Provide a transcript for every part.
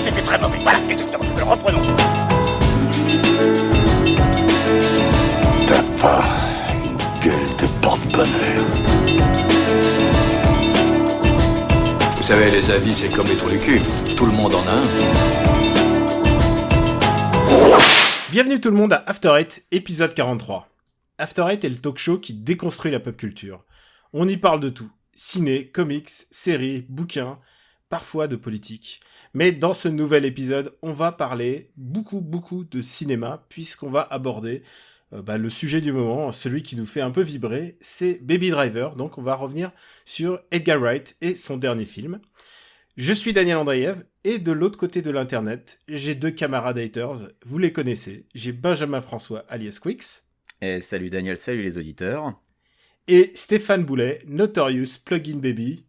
c'était très mauvais. Voilà, exactement. Reprenons. T'as pas une gueule de porte-bonheur. Vous savez, les avis, c'est comme les trous du cul. Tout le monde en a un. Bienvenue tout le monde à After Eight, épisode 43. After Eight est le talk show qui déconstruit la pop culture. On y parle de tout. Ciné, comics, séries, bouquins, parfois de politique. Mais dans ce nouvel épisode, on va parler beaucoup de cinéma, puisqu'on va aborder le sujet du moment, celui qui nous fait un peu vibrer, c'est Baby Driver. Donc on va revenir sur Edgar Wright et son dernier film. Je suis Daniel Andreev, et de l'autre côté de l'internet, j'ai deux camarades haters, vous les connaissez. J'ai Benjamin François, alias Quix. Et salut Daniel, salut les auditeurs. Et Stéphane Boulet, Notorious Plugin Baby,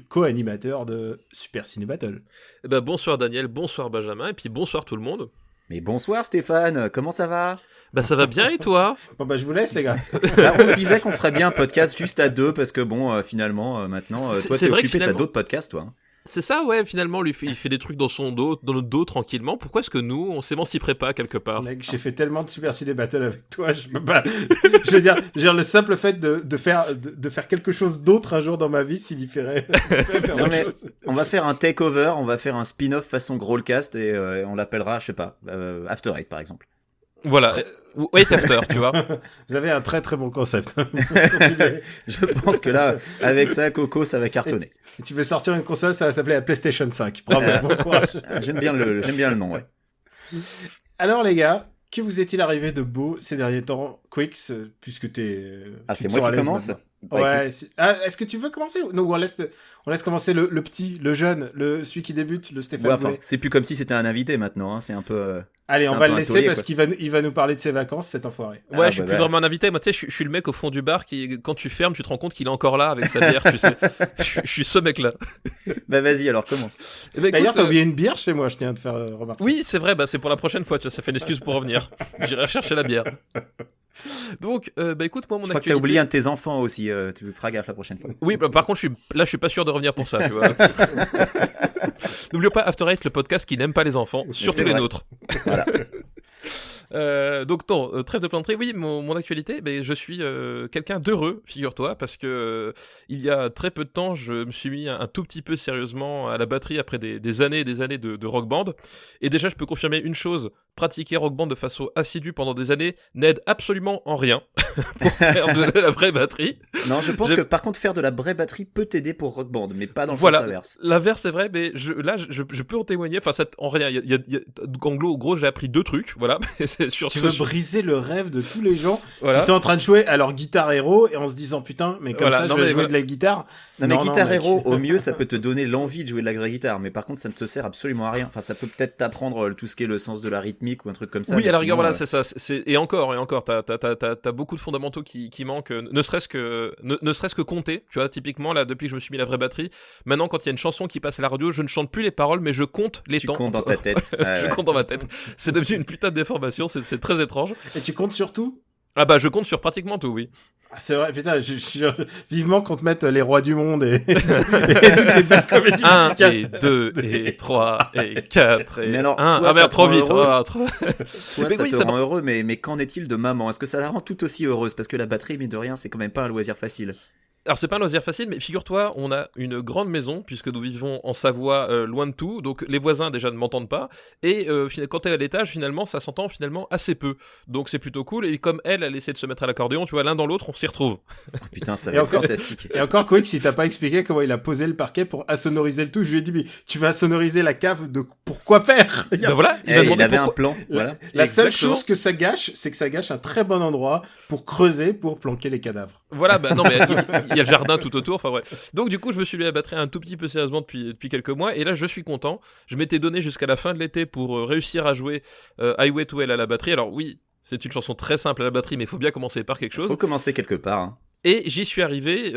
co-animateur de Super Ciné Battle. Eh ben, bonsoir Daniel, bonsoir Benjamin, et puis bonsoir tout le monde. Mais bonsoir Stéphane, comment ça va ? Bah ça va bien et toi ? Bon je vous laisse les gars. On se disait qu'on ferait bien un podcast juste à deux, parce que finalement, maintenant, toi t'es occupé, t'as d'autres podcasts toi. C'est ça, ouais, finalement, il fait des trucs dans notre dos tranquillement. Pourquoi est-ce que nous, on s'émanciperait pas quelque part ? Mec, j'ai fait tellement de Super Ciné Battle avec toi, je peux pas... je veux dire, le simple fait de faire quelque chose d'autre un jour dans ma vie signifierait faire autre chose. On va faire un takeover, on va faire un spin-off façon Growlcast et on l'appellera, je sais pas, After Eight par exemple. Voilà, Wait After, tu vois. Vous avez un très très bon concept. Je pense que là, avec ça, Coco, ça va cartonner. Et tu veux sortir une console, ça va s'appeler la PlayStation 5. Bravo, bon courage. J'aime bien le nom, ouais. Alors les gars, que vous est-il arrivé de beau ces derniers temps, Quix, puisque t'es... c'est moi qui commence. Ouais. Est-ce que tu veux commencer ? Non, on laisse commencer le petit, le jeune, celui qui débute, le Stéphane Boulet. C'est plus comme si c'était un invité maintenant, hein. C'est un peu... Allez, on va le laisser parce qu'il va nous parler de ses vacances, cet enfoiré. Ouais, je suis plus vraiment un invité. Moi, tu sais, je suis le mec au fond du bar qui, quand tu fermes, tu te rends compte qu'il est encore là avec sa bière, tu sais. Je suis ce mec-là. Bah vas-y, alors commence. D'ailleurs, t'as oublié une bière chez moi, je tiens à te faire remarquer. Oui, c'est vrai, c'est pour la prochaine fois, tu vois, ça fait une excuse pour revenir. J'irai chercher la bière. Donc, écoute, moi, mon actualité... Je crois que t'as oublié un de tes enfants aussi, tu feras gaffe la prochaine fois. Oui, par contre, je suis pas sûr de revenir pour ça, tu vois. N'oublions pas After Eight, le podcast qui n'aime pas les enfants, surtout les nôtres. Voilà. Donc non, trêve de plaisanterie. Oui, mon actualité, je suis quelqu'un d'heureux, figure-toi, parce que il y a très peu de temps, je me suis mis un tout petit peu sérieusement à la batterie après des années et des années de rock band. Et déjà, je peux confirmer une chose, pratiquer rock band de façon assidue pendant des années n'aide absolument en rien pour faire de la vraie batterie. Non, je pense que par contre, faire de la vraie batterie peut t'aider pour rock band, mais pas dans le sens inverse. L'inverse, c'est vrai, mais je peux en témoigner. Enfin, en rien, en gros, j'ai appris deux trucs, voilà. Tu veux briser le rêve de tous les gens qui sont en train de jouer à leur Guitar Hero et en se disant putain, mais comme ça je vais jouer de la guitare. Non, mais Guitar Hero, au mieux, ça peut te donner l'envie de jouer de la vraie guitare, mais par contre, ça ne te sert absolument à rien. Enfin, ça peut peut-être t'apprendre tout ce qui est le sens de la rythmique ou un truc comme ça. Oui, à la rigueur, voilà, c'est ça. Et encore, t'as beaucoup de fondamentaux qui manquent, ne serait-ce que compter. Tu vois, typiquement, là, depuis que je me suis mis la vraie batterie, maintenant, quand il y a une chanson qui passe à la radio, je ne chante plus les paroles, mais je compte les temps. Tu comptes dans ta tête. Je compte dans ma tête. C'est devenu une putain de déformation, c'est très étrange. Et tu comptes sur tout ? Je compte sur pratiquement tout, oui. Ah, c'est vrai, putain, vivement qu'on te mette les rois du monde et toutes les belles comédies 1 et 2 et 3 et 4 et... Mais alors, 1. toi, ça trop vite. Toi, ça te rend heureux, mais qu'en est-il de maman ? Est-ce que ça la rend tout aussi heureuse ? Parce que la batterie, mine de rien, c'est quand même pas un loisir facile. Alors c'est pas un loisir facile, mais figure-toi, on a une grande maison, puisque nous vivons en Savoie, loin de tout, donc les voisins déjà ne m'entendent pas, et quand t'es à l'étage, finalement, ça s'entend finalement assez peu, donc c'est plutôt cool, et comme elle essaie de se mettre à l'accordéon, tu vois, l'un dans l'autre, on s'y retrouve. Putain, ça va être fantastique. Et encore, Quick, si t'as pas expliqué comment il a posé le parquet pour assonoriser le tout, je lui ai dit, mais tu vas assonoriser la cave pour quoi faire ? Voilà, il avait un plan, voilà. La seule chose que ça gâche, c'est que ça gâche un très bon endroit pour creuser, pour planquer les cadavres. Voilà, non mais il y a le jardin tout autour, enfin bref. Donc du coup, je me suis mis à la batterie un tout petit peu sérieusement depuis quelques mois, et là je suis content. Je m'étais donné jusqu'à la fin de l'été pour réussir à jouer Highway to Hell à la batterie. Alors oui, c'est une chanson très simple à la batterie, mais il faut bien commencer par quelque chose. Faut commencer quelque part. Hein. Et j'y suis arrivé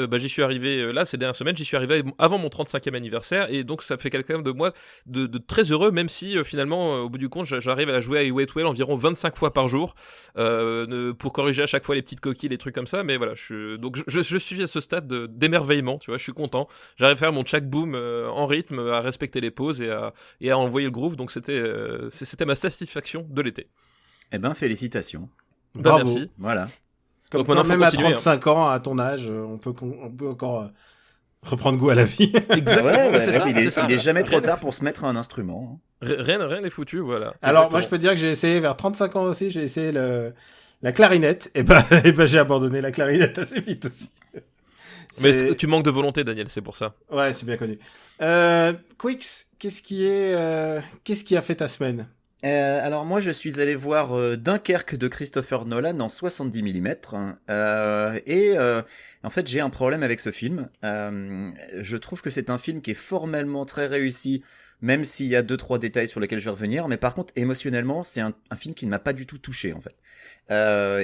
là ces dernières semaines, j'y suis arrivé avant mon 35e anniversaire, et donc ça fait quand même de moi de très heureux, même si finalement au bout du compte j'arrive à jouer à Wait Well environ 25 fois par jour pour corriger à chaque fois les petites coquilles, les trucs comme ça, mais voilà, je suis à ce stade d'émerveillement, tu vois, je suis content, j'arrive à faire mon Chak Boom en rythme, à respecter les pauses et à envoyer le groove, donc c'était ma satisfaction de l'été. Eh ben, félicitations. Bravo. Merci. Voilà. Comme Donc maintenant, même faut à continuer, 35 ans, à ton âge, on peut encore reprendre goût à la vie. Ouais, c'est ça, il c'est ça. est jamais trop tard pour se mettre à un instrument. Rien n'est foutu, voilà. Alors, moi, je peux te dire que j'ai essayé vers 35 ans aussi, j'ai essayé la clarinette, et ben j'ai abandonné la clarinette assez vite aussi. Mais tu manques de volonté, Daniel, c'est pour ça. Ouais, c'est bien connu. Quix, qu'est-ce qui a fait ta semaine? Alors moi je suis allé voir Dunkerque de Christopher Nolan en 70 mm en fait j'ai un problème avec ce film. Je trouve que c'est un film qui est formellement très réussi, même s'il y a 2-3 détails sur lesquels je vais revenir, mais par contre émotionnellement c'est un film qui ne m'a pas du tout touché en fait.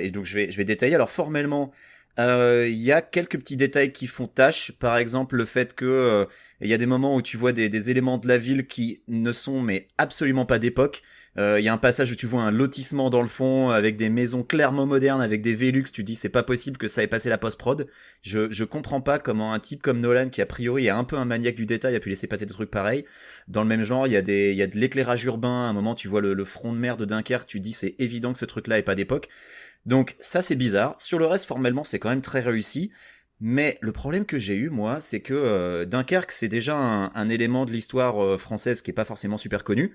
Et donc je vais détailler. Alors formellement il y a quelques petits détails qui font tâche, par exemple le fait que il y a des moments où tu vois des éléments de la ville qui ne sont mais absolument pas d'époque. Il y a un passage où tu vois un lotissement dans le fond avec des maisons clairement modernes, avec des Velux, tu dis c'est pas possible que ça ait passé la post-prod. Je comprends pas comment un type comme Nolan, qui a priori est un peu un maniaque du détail, a pu laisser passer des trucs pareils. Dans le même genre, il y a de l'éclairage urbain, à un moment tu vois le front de mer de Dunkerque, tu dis c'est évident que ce truc-là est pas d'époque. Donc ça c'est bizarre. Sur le reste, formellement, c'est quand même très réussi. Mais le problème que j'ai eu, moi, c'est que Dunkerque, c'est déjà un élément de l'histoire française qui est pas forcément super connu.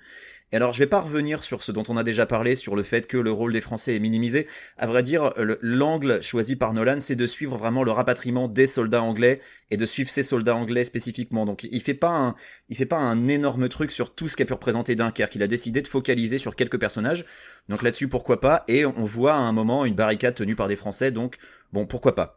Et alors, je vais pas revenir sur ce dont on a déjà parlé, sur le fait que le rôle des Français est minimisé. À vrai dire, l'angle choisi par Nolan, c'est de suivre vraiment le rapatriement des soldats anglais et de suivre ces soldats anglais spécifiquement. Donc, il fait pas un énorme truc sur tout ce qu'a pu représenter Dunkerque. Il a décidé de focaliser sur quelques personnages. Donc là-dessus, pourquoi pas. Et on voit à un moment une barricade tenue par des Français. Donc, bon, pourquoi pas.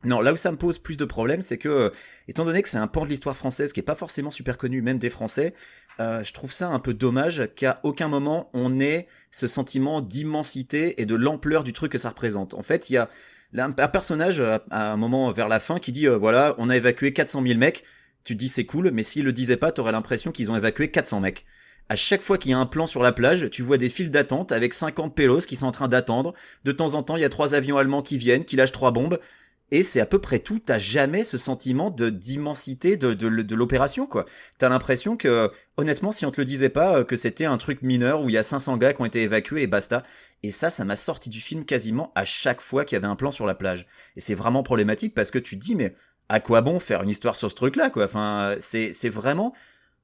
Non, là où ça me pose plus de problèmes, c'est que, étant donné que c'est un pan de l'histoire française qui est pas forcément super connu, même des Français, je trouve ça un peu dommage qu'à aucun moment on ait ce sentiment d'immensité et de l'ampleur du truc que ça représente. En fait, il y a un personnage à un moment vers la fin qui dit voilà, on a évacué 400 000 mecs. Tu te dis c'est cool, mais s'ils le disaient pas, t'aurais l'impression qu'ils ont évacué 400 mecs. À chaque fois qu'il y a un plan sur la plage, tu vois des files d'attente avec 50 pélos qui sont en train d'attendre. De temps en temps, il y a 3 avions allemands qui viennent, qui lâchent 3 bombes. Et c'est à peu près tout, t'as jamais ce sentiment d'immensité de l'opération, quoi. T'as l'impression que, honnêtement, si on te le disait pas, que c'était un truc mineur où il y a 500 gars qui ont été évacués et basta. Et ça m'a sorti du film quasiment à chaque fois qu'il y avait un plan sur la plage. Et c'est vraiment problématique parce que tu te dis, mais à quoi bon faire une histoire sur ce truc-là, quoi. Enfin, c'est vraiment,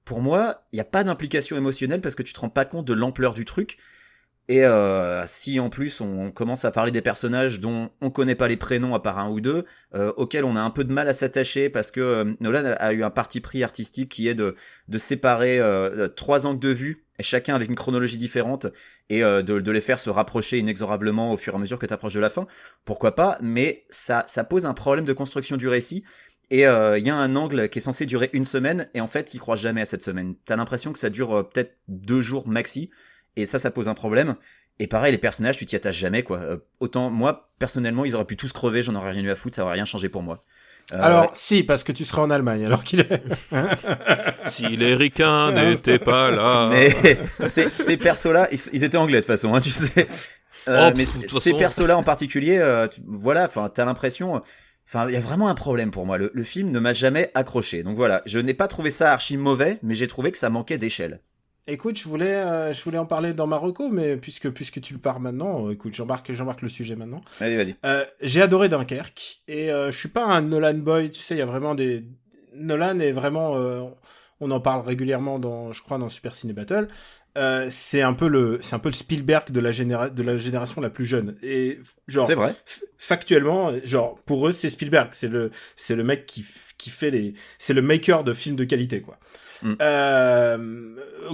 pour moi, il n'y a pas d'implication émotionnelle parce que tu te rends pas compte de l'ampleur du truc. Et si en plus on commence à parler des personnages dont on connaît pas les prénoms à part un ou deux, auxquels on a un peu de mal à s'attacher parce que Nolan a eu un parti pris artistique qui est de séparer 3 angles de vue, et chacun avec une chronologie différente, et de les faire se rapprocher inexorablement au fur et à mesure que t'approches de la fin. Pourquoi pas, mais ça pose un problème de construction du récit. Et il y a un angle qui est censé durer 1 semaine, et en fait il croit jamais à cette semaine. T'as l'impression que ça dure peut-être 2 jours maxi. Et ça pose un problème. Et pareil, les personnages, tu t'y attaches jamais, quoi. Autant, moi, personnellement, ils auraient pu tous crever, j'en aurais rien eu à foutre, ça aurait rien changé pour moi. Alors, si, parce que tu serais en Allemagne, alors qu'il est... Si les ricains n'étaient pas là... Mais ces persos-là, ils étaient anglais, de toute façon, hein, tu sais. Mais ces persos-là en particulier, voilà, enfin, t'as l'impression... Enfin, il y a vraiment un problème pour moi. Le film ne m'a jamais accroché. Donc voilà, je n'ai pas trouvé ça archi mauvais, mais j'ai trouvé que ça manquait d'échelle. Écoute, je voulais en parler dans ma reco, mais puisque tu le pars maintenant, écoute, j'embarque le sujet maintenant. Allez, vas-y. J'ai adoré Dunkerque, et je suis pas un Nolan boy, tu sais, il y a vraiment des... Nolan est vraiment... on en parle régulièrement je crois, dans Super Ciné Battle. C'est un peu le Spielberg de la génération la plus jeune. Et genre, c'est vrai. Factuellement, genre, pour eux, c'est Spielberg. C'est le mec qui fait c'est le maker de films de qualité, quoi.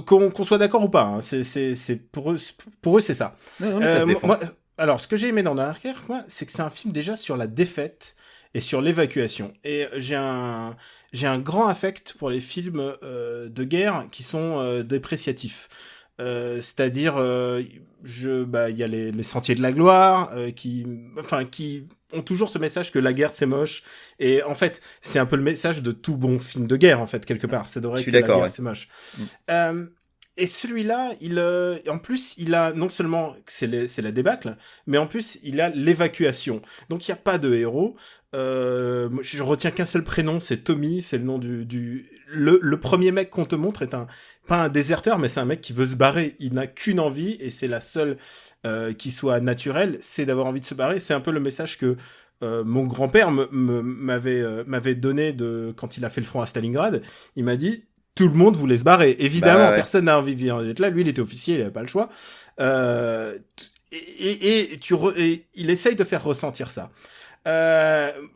Qu'on soit d'accord ou pas, hein, c'est pour eux c'est ça. Non, mais ça se défend. Moi, alors, ce que j'ai aimé dans Dunkerque, moi, c'est que c'est un film déjà sur la défaite et sur l'évacuation. Et j'ai un grand affect pour les films de guerre qui sont dépréciatifs. C'est-à-dire, il y a les sentiers de la gloire qui ont toujours ce message que la guerre c'est moche. Et en fait, c'est un peu le message de tout bon film de guerre en fait quelque part. Ça devrait être que la guerre c'est moche. Et celui-là, en plus, il a non seulement c'est la débâcle, mais en plus il a l'évacuation. Donc il y a pas de héros. Moi, je retiens qu'un seul prénom, c'est Tommy, c'est le nom le premier mec qu'on te montre est pas un déserteur, mais c'est un mec qui veut se barrer. Il n'a qu'une envie, et c'est la seule qui soit naturelle, c'est d'avoir envie de se barrer. C'est un peu le message que mon grand-père m'avait donné quand il a fait le front à Stalingrad. Il m'a dit, tout le monde voulait se barrer. Évidemment, personne n'a envie d'être là. Lui, il était officier, il avait pas le choix. Et il essaye de faire ressentir ça.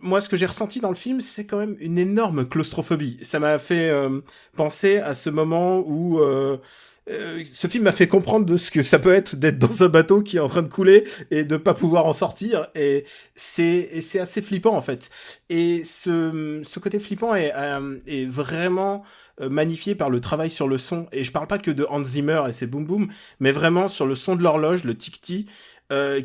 Moi, ce que j'ai ressenti dans le film, c'est quand même une énorme claustrophobie. Ça m'a fait penser à ce moment où ce film m'a fait comprendre de ce que ça peut être d'être dans un bateau qui est en train de couler et de pas pouvoir en sortir. Et c'est assez flippant en fait. Et ce côté flippant est vraiment magnifié par le travail sur le son. Et je parle pas que de Hans Zimmer et ses boom boom, mais vraiment sur le son de l'horloge, le tic-tic,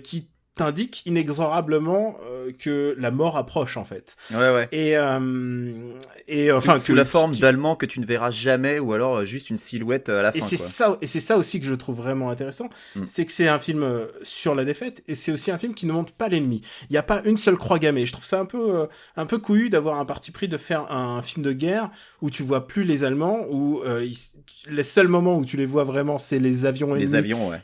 qui t'indique inexorablement que la mort approche en fait. Ouais. Et enfin sous la forme d'Allemand que tu ne verras jamais, ou alors juste une silhouette à la fin. Et c'est ça aussi que je trouve vraiment intéressant, c'est que c'est un film sur la défaite, et c'est aussi un film qui ne montre pas l'ennemi. Il n'y a pas une seule croix gammée. Je trouve ça un peu couillu d'avoir un parti pris de faire un film de guerre où tu vois plus les Allemands, où les seuls moments où tu les vois vraiment, c'est les avions ennemis. Les avions, ouais.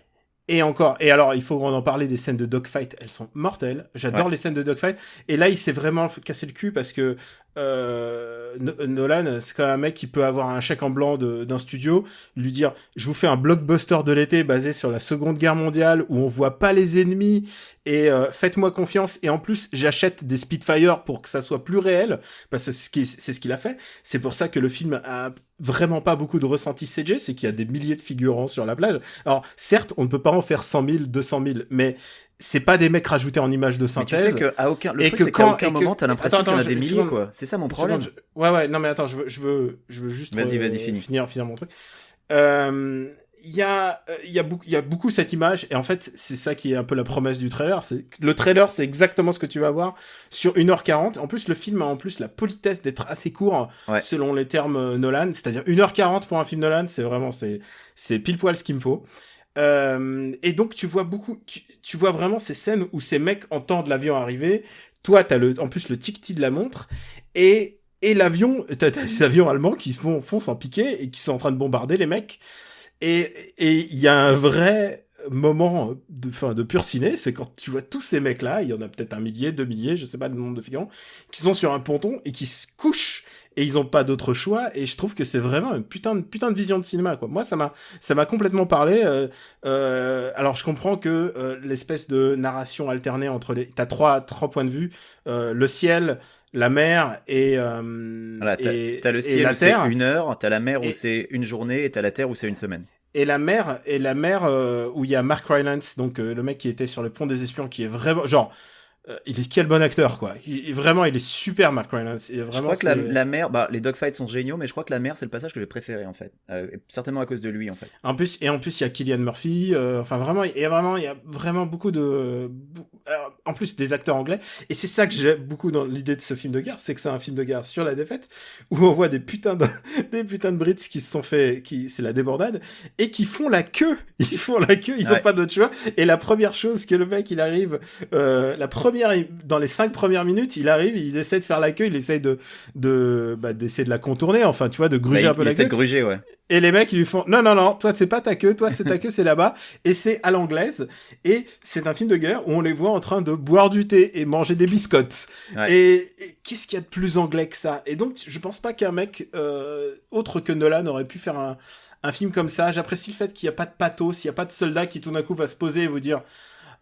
Et encore, et alors il faut en parler des scènes de dogfight, elles sont mortelles. J'adore les scènes de dogfight. Et là, il s'est vraiment cassé le cul parce que Nolan, c'est quand même un mec qui peut avoir un chèque en blanc d'un studio, lui dire je vous fais un blockbuster de l'été basé sur la Seconde Guerre mondiale où on voit pas les ennemis et faites-moi confiance, et en plus j'achète des Spitfire pour que ça soit plus réel, parce que c'est ce qu'il a fait. C'est pour ça que le film a vraiment pas beaucoup de ressenti CG, c'est qu'il y a des milliers de figurants sur la plage. Alors certes, on ne peut pas en faire 100 000, 200 000, mais c'est pas des mecs rajoutés en images de synthèse. Mais tu sais qu'à aucun moment t'as l'impression qu'il y en a des milliers, quoi. C'est ça mon problème. Ouais, non mais attends, je veux juste vas-y, finir mon truc. Il y a beaucoup cette image, et en fait c'est ça qui est un peu la promesse du trailer. Le trailer, c'est exactement ce que tu vas voir sur 1h40. En plus, le film a la politesse d'être assez court, selon les termes Nolan, c'est-à-dire 1h40 pour un film Nolan, c'est vraiment c'est pile poil ce qu'il me faut. Et donc tu vois tu vois vraiment ces scènes où ces mecs entendent l'avion arriver. Toi t'as en plus le tic-tic de la montre, et l'avion, t'as des avions allemands qui foncent en piqué et qui sont en train de bombarder les mecs. Et il y a un vrai moment de pur ciné, c'est quand tu vois tous ces mecs-là, il y en a peut-être 1 millier, 2 milliers, je sais pas le nombre de figurants, qui sont sur un ponton et qui se couchent, et ils ont pas d'autre choix, et je trouve que c'est vraiment une putain de vision de cinéma, quoi. Moi, ça m'a complètement parlé. Alors je comprends que l'espèce de narration alternée entre t'as trois points de vue, le ciel, la mer et voilà, t'as le ciel où c'est 1 heure, t'as la mer où c'est 1 journée, et t'as la terre où c'est 1 semaine. Et la mer où il y a Mark Rylance, donc le mec qui était sur le pont des espions, qui est vraiment genre quel bon acteur, quoi. Il est super, Mark Rylance. Je crois que la mer, les dogfights sont géniaux, mais je crois que la mer, c'est le passage que j'ai préféré, en fait. Certainement à cause de lui, en fait. En plus, il y a Cillian Murphy. Enfin, vraiment, il y a vraiment beaucoup en plus, des acteurs anglais. Et c'est ça que j'aime beaucoup dans l'idée de ce film de guerre, c'est que c'est un film de guerre sur la défaite, où on voit des putains de Brits qui se sont fait, c'est la débandade, et qui font la queue. Ils ont pas d'autre choix. Et la première chose que le mec, il arrive, dans les 5 premières minutes, il arrive, il essaie de faire la queue, il essaie d'essayer de la contourner, enfin, tu vois, de gruger un peu la queue. Il essaie de gruger, ouais. Et les mecs, ils lui font non, toi c'est pas ta queue, c'est ta queue, c'est là-bas. Et c'est à l'anglaise. Et c'est un film de guerre où on les voit en train de boire du thé et manger des biscottes. Ouais. Et qu'est-ce qu'il y a de plus anglais que ça? Et donc, je pense pas qu'un mec autre que Nolan aurait pu faire un film comme ça. J'apprécie le fait qu'il n'y a pas de pathos, il n'y a pas de soldat qui tout d'un coup va se poser et vous dire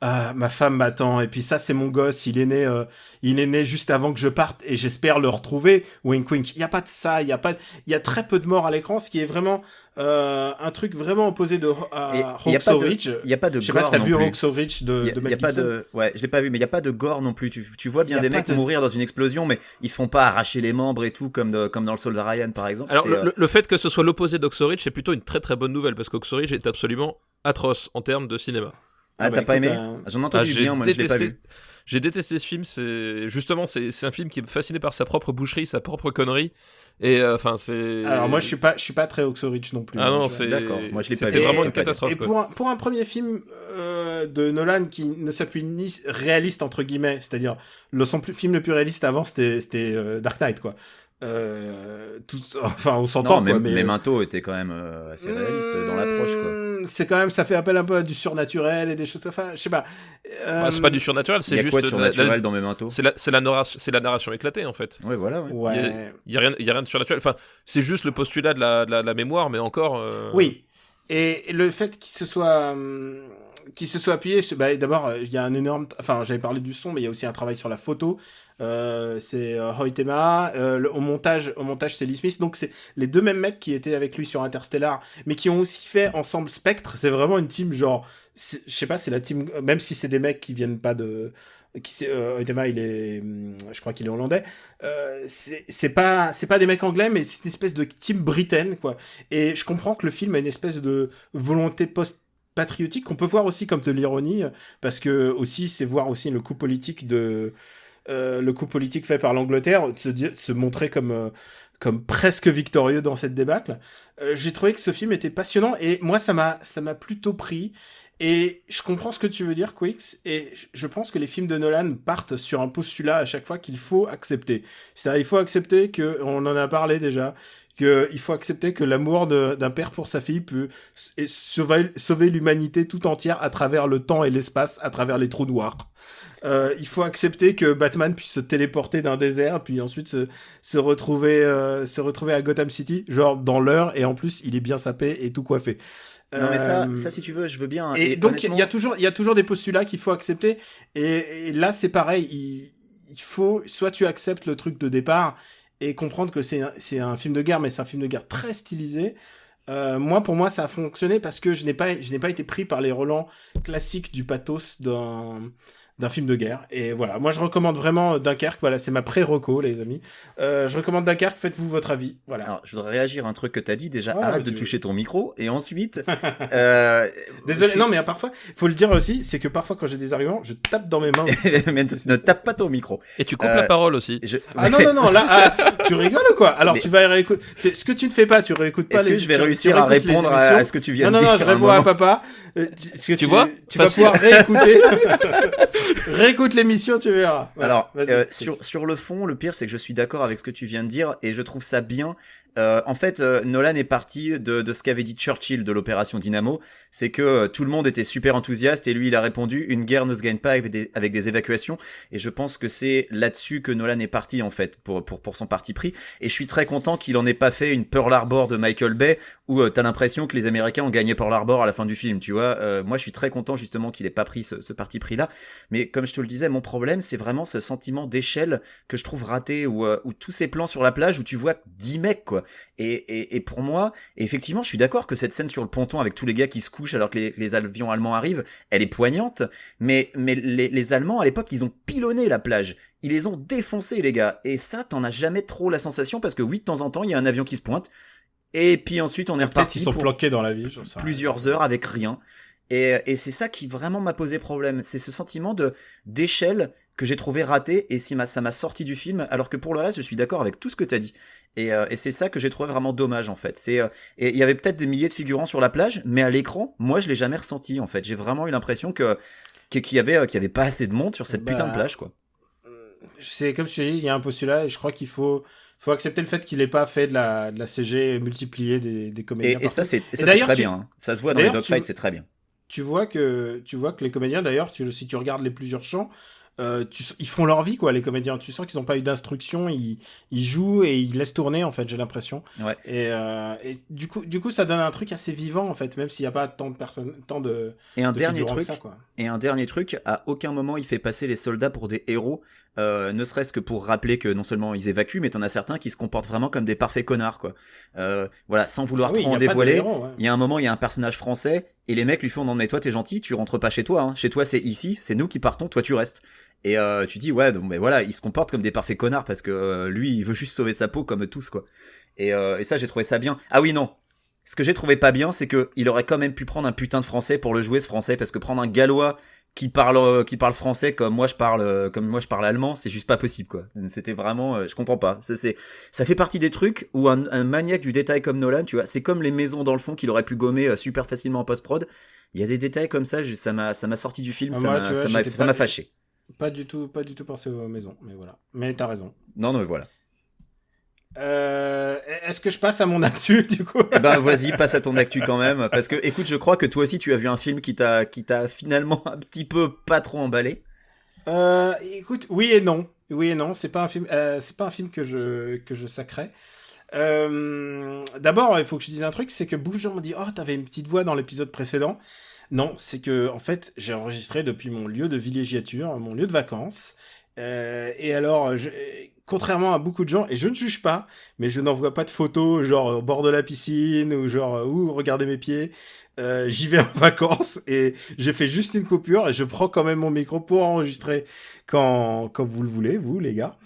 ma femme m'attend, et puis ça c'est mon gosse, il est né juste avant que je parte, et j'espère le retrouver, wink wink. Il y a pas de ça, il y a très peu de morts à l'écran, ce qui est vraiment un truc vraiment opposé à Hacksaw Ridge. Il y a pas de Je sais pas gore si t'as non vu plus. Hacksaw Ridge de Il y Mel a pas Gibson. ouais, je l'ai pas vu, mais il y a pas de gore non plus. Tu vois bien Y a des pas mecs de- mourir dans une explosion, mais ils se font pas arracher les membres et tout comme dans le Soldat Ryan par exemple. Alors, C'est, le fait que ce soit l'opposé d'Hacksaw Ridge, c'est plutôt une très très bonne nouvelle, parce qu'Hacksaw Ridge est absolument atroce en termes de cinéma. Ah, t'as bah, pas écoute, aimé J'en ai entendu bien, moi je l'ai pas vu. J'ai détesté ce film. C'est un film qui est fasciné par sa propre boucherie, sa propre connerie. Et enfin, c'est. Alors moi je suis pas très Hacksaw Ridge non plus. Ah non, Je- c'est. D'accord, moi, je l'ai pas C'était vu, vraiment je une peux pas dire. catastrophe. Et quoi. pour un premier film de Nolan qui ne s'appuie ni réaliste entre guillemets, c'est-à-dire son film le plus réaliste avant c'était Dark Knight quoi. Enfin on s'entend Non, quoi, mais Memento était quand même assez réaliste dans l'approche quoi. C'est quand même, ça fait appel un peu à du surnaturel et des choses. Enfin, je sais pas. Bah, c'est pas du surnaturel, Il c'est y a juste quoi de surnaturel dans Memento? c'est la narration éclatée en fait. Ouais, voilà. Ouais. Ouais. Il y a rien de surnaturel. Enfin, c'est juste le postulat de la mémoire, mais encore. Oui. Et le fait qu'il se soit appuyé, d'abord il y a un énorme, enfin j'avais parlé du son, mais il y a aussi un travail sur la photo. C'est Hoytema, au montage c'est Lee Smith, donc c'est les deux mêmes mecs qui étaient avec lui sur Interstellar, mais qui ont aussi fait ensemble Spectre. C'est vraiment une team genre, je sais pas, c'est la team, même si c'est des mecs qui viennent pas de, Hoytema je crois qu'il est hollandais. C'est pas des mecs anglais, mais c'est une espèce de team britaine quoi. Et je comprends que le film a une espèce de volonté patriotique qu'on peut voir aussi comme de l'ironie, parce que aussi c'est voir aussi le coup politique fait par l'Angleterre, de se montrer comme presque victorieux dans cette débâcle. J'ai trouvé que ce film était passionnant et moi ça m'a plutôt pris. Et je comprends ce que tu veux dire, Quix, et je pense que les films de Nolan partent sur un postulat à chaque fois qu'il faut accepter. C'est-à-dire, il faut accepter que, on en a parlé déjà, qu'il faut accepter que l'amour d'un père pour sa fille peut sauver l'humanité tout entière à travers le temps et l'espace, à travers les trous noirs. Il faut accepter que Batman puisse se téléporter d'un désert, puis ensuite se retrouver à Gotham City, genre dans l'heure, et en plus il est bien sapé et tout coiffé. Non mais ça si tu veux, je veux bien. Et donc honnêtement... il y a toujours des postulats qu'il faut accepter. Et là c'est pareil, il faut soit tu acceptes le truc de départ et comprendre que c'est un film de guerre, mais c'est un film de guerre très stylisé. Pour moi ça a fonctionné parce que je n'ai pas été pris par les relents classiques du pathos d'un film de guerre. Et voilà, moi je recommande vraiment Dunkerque, voilà, c'est ma pré-reco les amis. Je recommande Dunkerque, faites-vous votre avis. Voilà. Alors, je voudrais réagir à un truc que t'as dit, déjà Ah, arrête de toucher ton micro, et ensuite... Désolé, non mais parfois, faut le dire aussi, c'est que parfois quand j'ai des arguments, je tape dans mes mains aussi. mais ne tape pas ton micro. Et tu coupes la parole aussi. Ah non, là, tu rigoles ou quoi? Alors Mais... tu vas réécouter, ce que tu ne fais pas, tu réécoutes pas Est-ce que je vais réussir à répondre à ce que tu viens de dire? Non, je réponds à papa. Tu vois? Tu vas pouvoir réécouter. Réécoute l'émission, tu verras. Voilà. Alors, sur le fond, le pire, c'est que je suis d'accord avec ce que tu viens de dire et je trouve ça bien. En fait, Nolan est parti de ce qu'avait dit Churchill de l'opération Dynamo, c'est que tout le monde était super enthousiaste et lui il a répondu une guerre ne se gagne pas avec des évacuations, et je pense que c'est là-dessus que Nolan est parti en fait pour son parti pris, et je suis très content qu'il en ait pas fait une Pearl Harbor de Michael Bay où t'as l'impression que les Américains ont gagné Pearl Harbor à la fin du film, tu vois. Moi je suis très content justement qu'il ait pas pris ce parti pris là, mais comme je te le disais, mon problème c'est vraiment ce sentiment d'échelle que je trouve raté, où tous ces plans sur la plage où tu vois 10 mecs quoi. Et pour moi, effectivement, je suis d'accord que cette scène sur le ponton avec tous les gars qui se couchent alors que les avions allemands arrivent, elle est poignante, mais les Allemands, à l'époque, ils ont pilonné la plage. Ils les ont défoncés, les gars. Et ça, t'en as jamais trop la sensation, parce que oui, de temps en temps, il y a un avion qui se pointe, et puis ensuite, on est reparti ils sont pour planqués dans la ville, plusieurs heures avec rien. Et c'est ça qui vraiment m'a posé problème. C'est ce sentiment d'échelle que j'ai trouvé raté, et ça m'a sorti du film, alors que pour le reste, je suis d'accord avec tout ce que t'as dit. Et c'est ça que j'ai trouvé vraiment dommage en fait. Et il y avait peut-être des milliers de figurants sur la plage, mais à l'écran, moi je l'ai jamais ressenti en fait. J'ai vraiment eu l'impression qu'il y avait pas assez de monde sur cette putain de plage quoi. C'est comme je te dis, il y a un postulat et je crois qu'il faut accepter le fait qu'il ait pas fait de la CG multipliée des comédiens. Et ça c'est très bien. Hein. Ça se voit dans les dogfights, c'est très bien. Tu vois que les comédiens d'ailleurs, si tu regardes les plusieurs champs, ils font leur vie, quoi, les comédiens. Tu sens qu'ils n'ont pas eu d'instruction, ils jouent et ils laissent tourner, en fait, j'ai l'impression. Ouais. Et du coup, ça donne un truc assez vivant, en fait, même s'il n'y a pas tant de personnes, Et un de dernier figurants que truc, ça, quoi. à aucun moment il fait passer les soldats pour des héros, ne serait-ce que pour rappeler que non seulement ils évacuent, mais t'en as certains qui se comportent vraiment comme des parfaits connards, quoi. Voilà, sans vouloir Ah oui, trop y en a pas de dévoiler, héros, ouais. il y a un moment, il y a un personnage français, et les mecs lui font non mais toi t'es gentil, tu rentres pas chez toi, hein. Chez toi c'est ici, c'est nous qui partons, toi tu restes. Et tu dis ouais, donc, mais voilà, il se comporte comme des parfaits connards parce que lui il veut juste sauver sa peau comme tous, quoi. Et ça j'ai trouvé ça bien. Ah oui non. Ce que j'ai trouvé pas bien, c'est que il aurait quand même pu prendre un putain de français pour le jouer, ce français, parce que prendre un gallois qui parle français comme moi je parle allemand, c'est juste pas possible, quoi. C'était vraiment, je comprends pas. Ça fait partie des trucs où un maniaque du détail comme Nolan, tu vois, c'est comme les maisons dans le fond qu'il aurait pu gommer super facilement en post-prod. Il y a des détails comme ça, ça m'a sorti du film, Moi, tu vois, ça m'a fâché. Pas du tout pensé aux maisons, mais voilà. Mais t'as raison. Non, mais voilà. Est-ce que je passe à mon actu, du coup? Eh ben, vas-y, passe à ton actu quand même, parce que, écoute, je crois que toi aussi tu as vu un film qui t'a finalement un petit peu pas trop emballé. Écoute, oui et non, c'est pas un film que je sacrais. D'abord, il faut que je dise un truc, c'est que beaucoup de gens m'ont dit, oh, t'avais une petite voix dans l'épisode précédent. Non, c'est que, en fait, j'ai enregistré depuis mon lieu de villégiature, mon lieu de vacances. Et alors, contrairement à beaucoup de gens, et je ne juge pas, mais je n'envoie pas de photos, genre au bord de la piscine, ou genre, regardez mes pieds. J'y vais en vacances, et j'ai fait juste une coupure, et je prends quand même mon micro pour enregistrer quand vous le voulez, vous, les gars.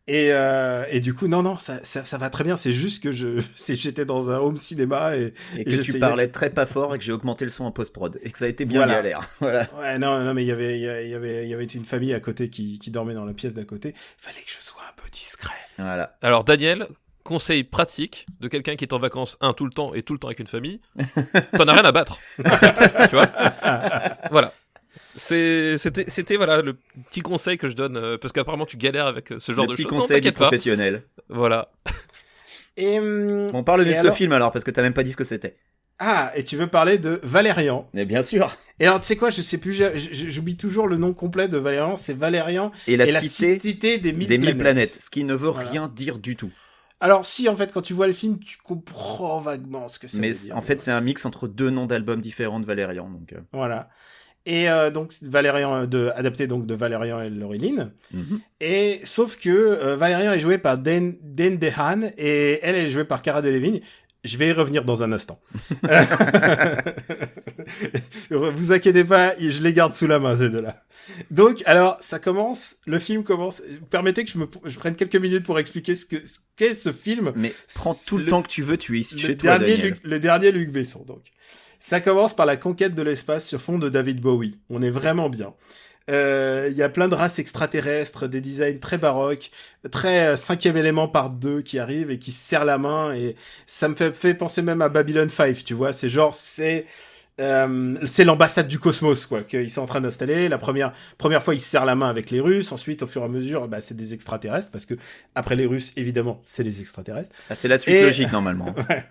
Et du coup, non, ça va très bien. C'est juste que j'étais dans un home cinéma et que tu parlais très pas fort et que j'ai augmenté le son en post-prod et que ça a été bien galère. Voilà. Ouais, non, mais il y avait une famille à côté qui dormait dans la pièce d'à côté. Il fallait que je sois un peu discret. Voilà. Alors, Daniel, conseil pratique de quelqu'un qui est en vacances tout le temps et tout le temps avec une famille, t'en as rien à battre. En fait, tu vois. Voilà. C'était voilà le petit conseil que je donne parce qu'apparemment tu galères avec ce genre de choses. Le petit conseil du professionnel. Voilà. Et on parle de ce film alors parce que t'as même pas dit ce que c'était. Ah, et tu veux parler de Valérian? Mais bien sûr. Et alors tu sais quoi, je sais plus, j'oublie toujours le nom complet de Valérian. C'est Valérian et la cité des mille planètes. Ce qui ne veut rien dire du tout. Alors si, en fait, quand tu vois le film, tu comprends vaguement ce que ça veut dire. Mais en fait, c'est un mix entre deux noms d'albums différents de Valérian. Donc voilà. Et donc Valérian adapté donc de Valérian et Laureline. Mm-hmm. Et sauf que Valérian est joué par Dane DeHaan et elle est jouée par Cara Delevingne. Je vais y revenir dans un instant. Vous inquiétez pas, je les garde sous la main ces deux-là. Donc alors le film commence. Vous permettez que je prenne quelques minutes pour expliquer ce qu'est ce film. Mais prends tout le temps que tu veux, tu es ici chez toi, Daniel. Le dernier Luc Besson donc. Ça commence par la conquête de l'espace sur fond de David Bowie. On est vraiment bien. Il y a plein de races extraterrestres, des designs très baroques, très cinquième élément par deux qui arrivent et qui se serrent la main. Et ça me fait penser même à Babylon 5, tu vois. C'est genre, c'est l'ambassade du cosmos, quoi, qu'ils sont en train d'installer. La première fois, ils se serrent la main avec les Russes. Ensuite, au fur et à mesure, c'est des extraterrestres, parce que après les Russes, évidemment, c'est les extraterrestres. Ah, c'est la suite logique, normalement. Ouais.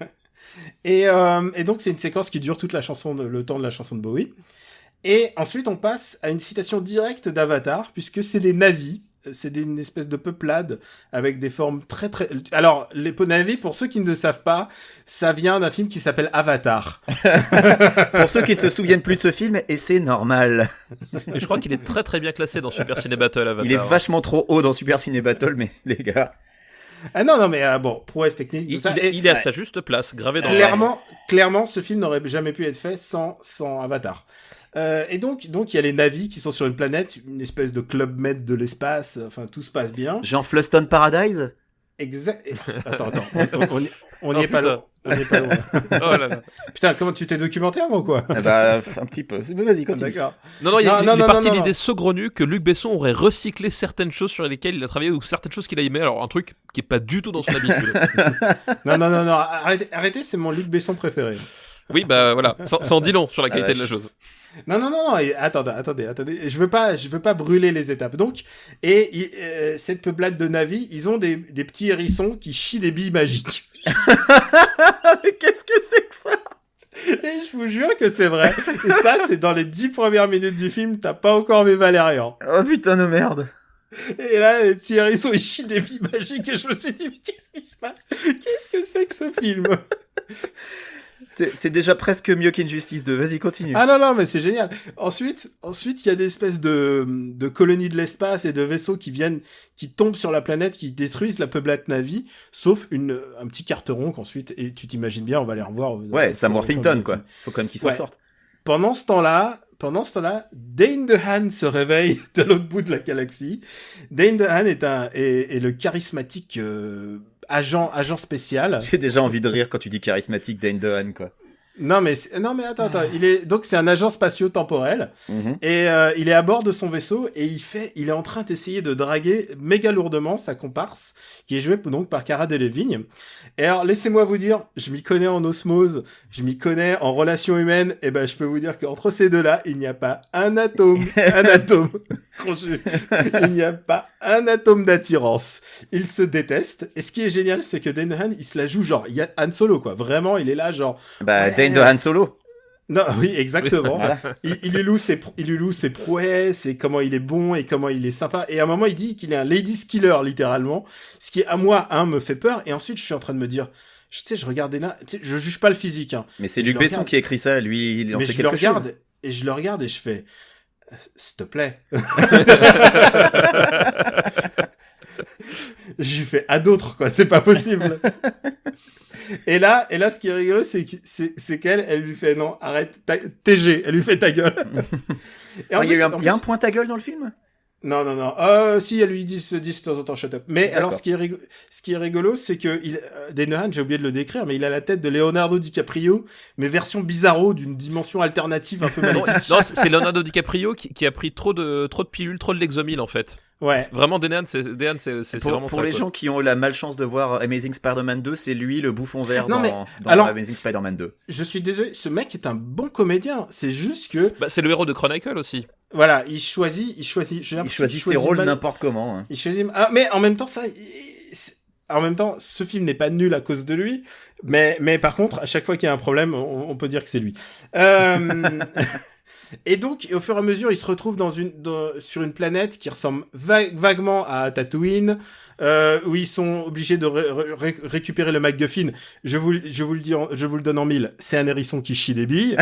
Et donc c'est une séquence qui dure toute le temps de la chanson de Bowie. Et ensuite on passe à une citation directe d'Avatar, puisque c'est les Na'vi, c'est une espèce de peuplade avec des formes très très... Alors les Na'vi, pour ceux qui ne le savent pas, ça vient d'un film qui s'appelle Avatar. Pour ceux qui ne se souviennent plus de ce film, et c'est normal. Et je crois qu'il est très très bien classé dans Super Ciné Battle, Avatar. Il est vachement trop haut dans Super Ciné Battle, mais les gars... Ah non, mais bon, prouesse technique, tout ça. Il est à sa juste place, gravé dans clairement, ce film n'aurait jamais pu être fait sans Avatar. Et donc, il y a les Na'vi qui sont sur une planète, une espèce de Club Med de l'espace, enfin, tout se passe bien. Genre Fluston Paradise? Exact. Attends, on n'y est pas loin. On n'est pas loin. Oh là là. Putain, comment tu t'es documenté avant, quoi? Un petit peu. Mais vas-y, continue. D'accord. Non, il est parti l'idée saugrenue que Luc Besson aurait recyclé certaines choses sur lesquelles il a travaillé ou certaines choses qu'il a aimées. Alors, un truc qui est pas du tout dans son habitude. Non. Arrêtez, c'est mon Luc Besson préféré. Oui, voilà. Ça en dit long sur la qualité de la chose. Non. Attendez. Je veux pas brûler les étapes. Donc, cette peuplade de Na'vi, ils ont des petits hérissons qui chient des billes magiques. Mais qu'est-ce que c'est que ça? Et je vous jure que c'est vrai. Et ça, c'est dans les 10 premières minutes du film, t'as pas encore vu Valérian. Oh putain de merde. Et là, les petits hérissons, ils chient des vies magiques et je me suis dit, mais qu'est-ce qui se passe? Qu'est-ce que c'est que ce film? C'est déjà presque mieux qu'Injustice 2. Vas-y, continue. Ah non, mais c'est génial. Ensuite, il y a des espèces de colonies de l'espace et de vaisseaux qui tombent sur la planète, qui détruisent la peuplade Navi, sauf un petit carteron qu'ensuite, et tu t'imagines bien, on va les revoir. Ouais, Sam Worthington, quoi. Faut quand même qu'il s'en sorte. Pendant ce temps-là, Dane DeHaan se réveille de l'autre bout de la galaxie. Dane DeHaan est le charismatique agent spécial. J'ai déjà envie de rire quand tu dis charismatique Dane DeHaan, quoi. Non mais attends, c'est un agent spatio-temporel et il est à bord de son vaisseau et il est en train d'essayer de draguer méga lourdement sa comparse qui est jouée donc par Cara Delevingne. Et alors laissez-moi vous dire, je m'y connais en osmose, je m'y connais en relations humaines, et ben je peux vous dire qu'entre ces deux-là, il n'y a pas un atome, il n'y a pas un atome d'attirance. Ils se détestent et ce qui est génial, c'est que Dan Han, il se la joue genre il y a Han Solo quoi, vraiment, il est là genre Dane de Han Solo. Non, oui, exactement. Voilà. il lui loue ses prouesses et comment il est bon et comment il est sympa. Et à un moment, il dit qu'il est un ladies killer, littéralement. Ce qui, à moi, me fait peur. Et ensuite, je suis en train de me dire, je regarde Dana, je juge pas le physique, hein. Mais c'est Luc Besson qui a écrit ça, lui, il en sait quelque chose. Et je le regarde et je fais, s'il te plaît. Je lui fais à d'autres, quoi. C'est pas possible. Et là, ce qui est rigolo, c'est qu'elle lui fait non, arrête, TG, elle lui fait ta gueule. Et il y a un point ta gueule dans le film? Non. Si, elle lui dit de temps en temps shut up. Mais D'accord. alors, ce qui est rigolo, c'est que Dane Han, j'ai oublié de le décrire, mais il a la tête de Leonardo DiCaprio, mais version bizarro d'une dimension alternative un peu maléfique. Non, c'est Leonardo DiCaprio qui a pris trop de pilules, trop de Lexomil en fait. Ouais. Vraiment, Dehan, c'est vraiment pour ça, les quoi. gens qui ont eu la malchance de voir Amazing Spider-Man 2, c'est lui le bouffon vert dans Amazing Spider-Man 2. Je suis désolé, ce mec est un bon comédien. C'est juste que... c'est le héros de Chronicle aussi. Voilà, il choisit ses rôles n'importe comment. Hein. Il choisit... mais en même temps, ce film n'est pas nul à cause de lui. Mais par contre, à chaque fois qu'il y a un problème, on peut dire que c'est lui. Et donc, au fur et à mesure, ils se retrouvent sur une planète qui ressemble vaguement à Tatooine, où ils sont obligés de récupérer le MacGuffin. Je vous le donne en mille. C'est un hérisson qui chie des billes.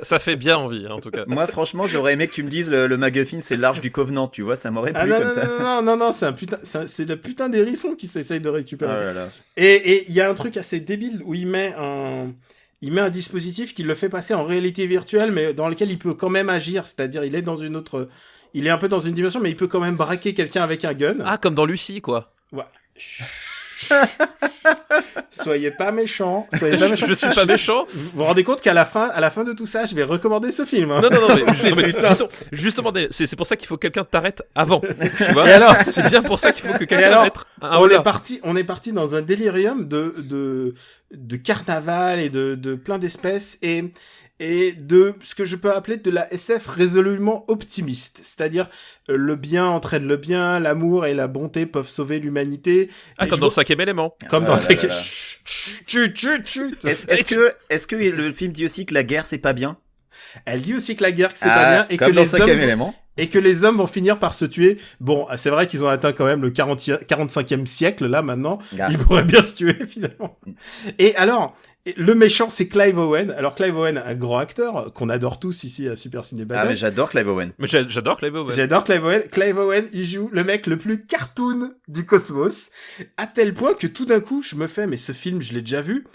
Ça fait bien envie, en tout cas. Moi, franchement, j'aurais aimé que tu me dises le MacGuffin, c'est l'arche du Covenant, tu vois, ça m'aurait plu comme ça. Non, c'est le putain d'hérisson qui s'essaye de récupérer. Oh là là. Et il y a un truc assez débile où il met un dispositif qui le fait passer en réalité virtuelle, mais dans lequel il peut quand même agir. C'est-à-dire, il est un peu dans une dimension, mais il peut quand même braquer quelqu'un avec un gun. Ah, comme dans Lucie, quoi. Ouais. Soyez pas méchants. Je suis pas méchant. Vous vous rendez compte qu'à la fin de tout ça, je vais recommander ce film. Hein. Non, mais justement, c'est pour ça qu'il faut que quelqu'un t'arrête avant. Tu vois. Et alors, c'est bien pour ça qu'il faut que quelqu'un mette un on est parti dans un délirium de carnaval et de plein d'espèces et de ce que je peux appeler de la SF résolument optimiste. C'est-à-dire, le bien entraîne le bien, l'amour et la bonté peuvent sauver l'humanité. Ah, comme dans le 5e élément. Comme dans le 5e... Est-ce que le film dit aussi que la guerre, c'est pas bien? Elle dit aussi que la guerre, que c'est pas bien, et comme que dans les 5e élément. Et que les hommes vont finir par se tuer. Bon, c'est vrai qu'ils ont atteint quand même le 45e siècle, là, maintenant. Ah. Ils pourraient bien se tuer, finalement. Et alors, le méchant, c'est Clive Owen. Alors, Clive Owen, un grand acteur, qu'on adore tous ici à Super Ciné Battle. Ah, mais j'adore Clive Owen. Mais j'adore Clive Owen. J'adore Clive Owen. Clive Owen, il joue le mec le plus cartoon du cosmos. À tel point que tout d'un coup, je me fais, mais ce film, je l'ai déjà vu.